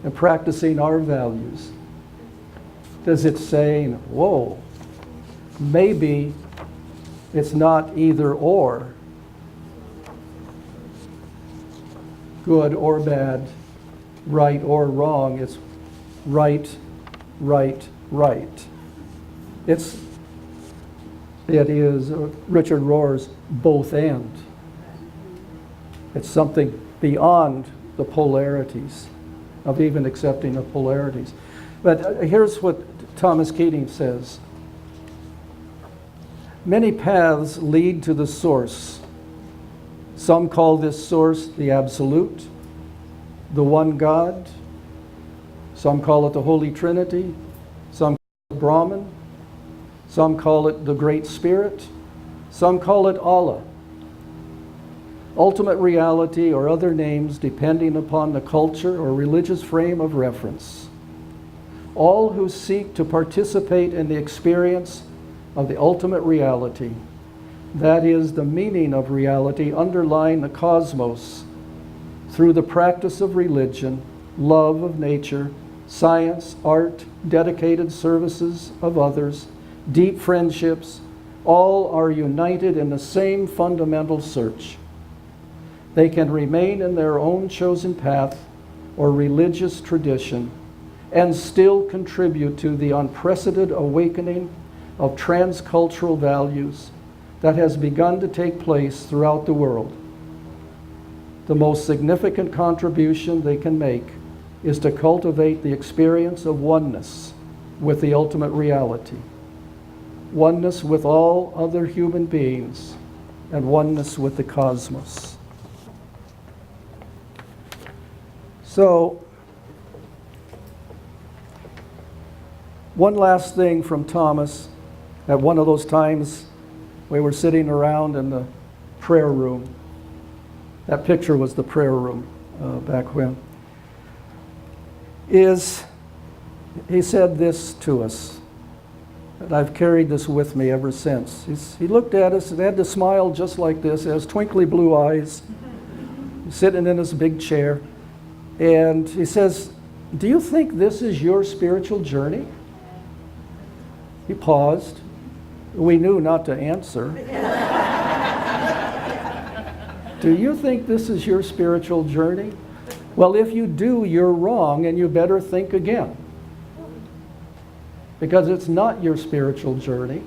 and practicing our values? Does it say, whoa, maybe it's not either or, good or bad, right or wrong, it's right, right, right. It is Richard Rohr's both and. It's something beyond the polarities of even accepting the polarities. But here's what Thomas Keating says. Many paths lead to the source. Some call this source the Absolute, the one God. Some call it the Holy Trinity. Some call it Brahman. Some call it the Great Spirit. Some call it Allah. Ultimate reality or other names depending upon the culture or religious frame of reference. all who seek to participate in the experience of the ultimate reality, that is, the meaning of reality underlying the cosmos, through the practice of religion, love of nature, science, art, dedicated services of others, deep friendships, all are united in the same fundamental search. They can remain in their own chosen path or religious tradition and still contribute to the unprecedented awakening of transcultural values that has begun to take place throughout the world. The most significant contribution they can make is to cultivate the experience of oneness with the ultimate reality, oneness with all other human beings, and oneness with the cosmos. So, one last thing from Thomas. At one of those times, we were sitting around in the prayer room. That picture was the prayer room back when. He said this to us, and I've carried this with me ever since. He looked at us and had to smile just like this, has twinkly blue eyes, sitting in his big chair. And he says, "Do you think this is your spiritual journey?" He paused. We knew not to answer. Do you think this is your spiritual journey? Well, if you do, you're wrong, and you better think again. Because it's not your spiritual journey.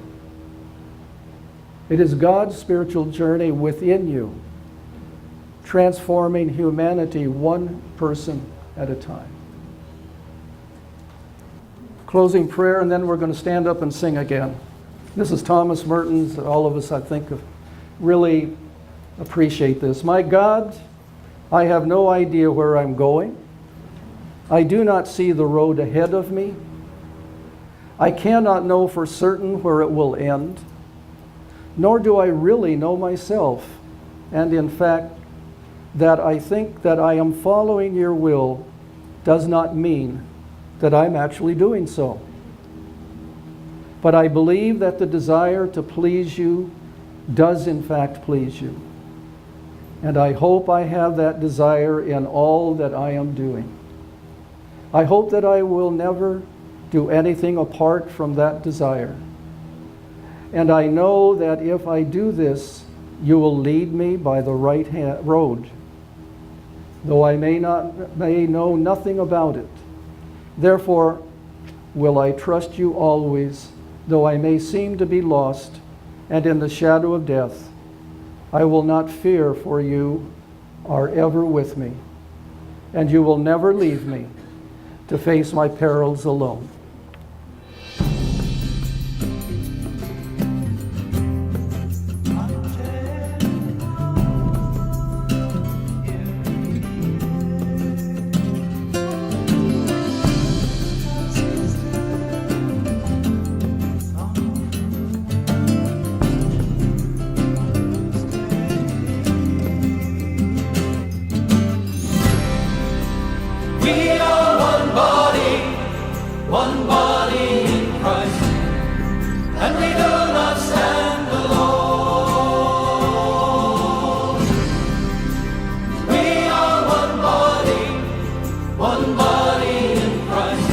It is God's spiritual journey within you, transforming humanity one person at a time. Closing prayer, and then we're going to stand up and sing again. This is Thomas Merton's. All of us, I think, really appreciate this. My God, I have no idea where I'm going. I do not see the road ahead of me. I cannot know for certain where it will end, nor do I really know myself. And in fact, that I think that I am following your will does not mean that I'm actually doing so. But I believe that the desire to please you does in fact please you. And I hope I have that desire in all that I am doing. I hope that I will never do anything apart from that desire. And I know that if I do this, you will lead me by the right road, though I may know nothing about it. Therefore, will I trust you always, though I may seem to be lost and in the shadow of death. I will not fear, for you are ever with me, and you will never leave me to face my perils alone. One body in Christ, and we do not stand alone. We are one body in Christ,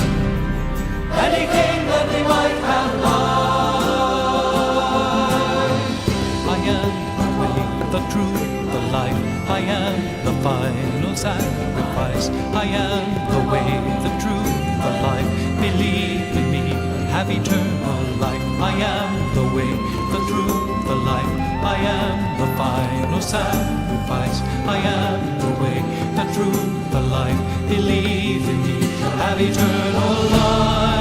and He came that we might have life. I am the way, the truth, the life. I am the final sacrifice. I am the way, the truth, the life. Believe in me and have eternal life. I am the way, the truth, the life. I am the final sacrifice. I am the way, the truth, the life. Believe in me, have eternal life.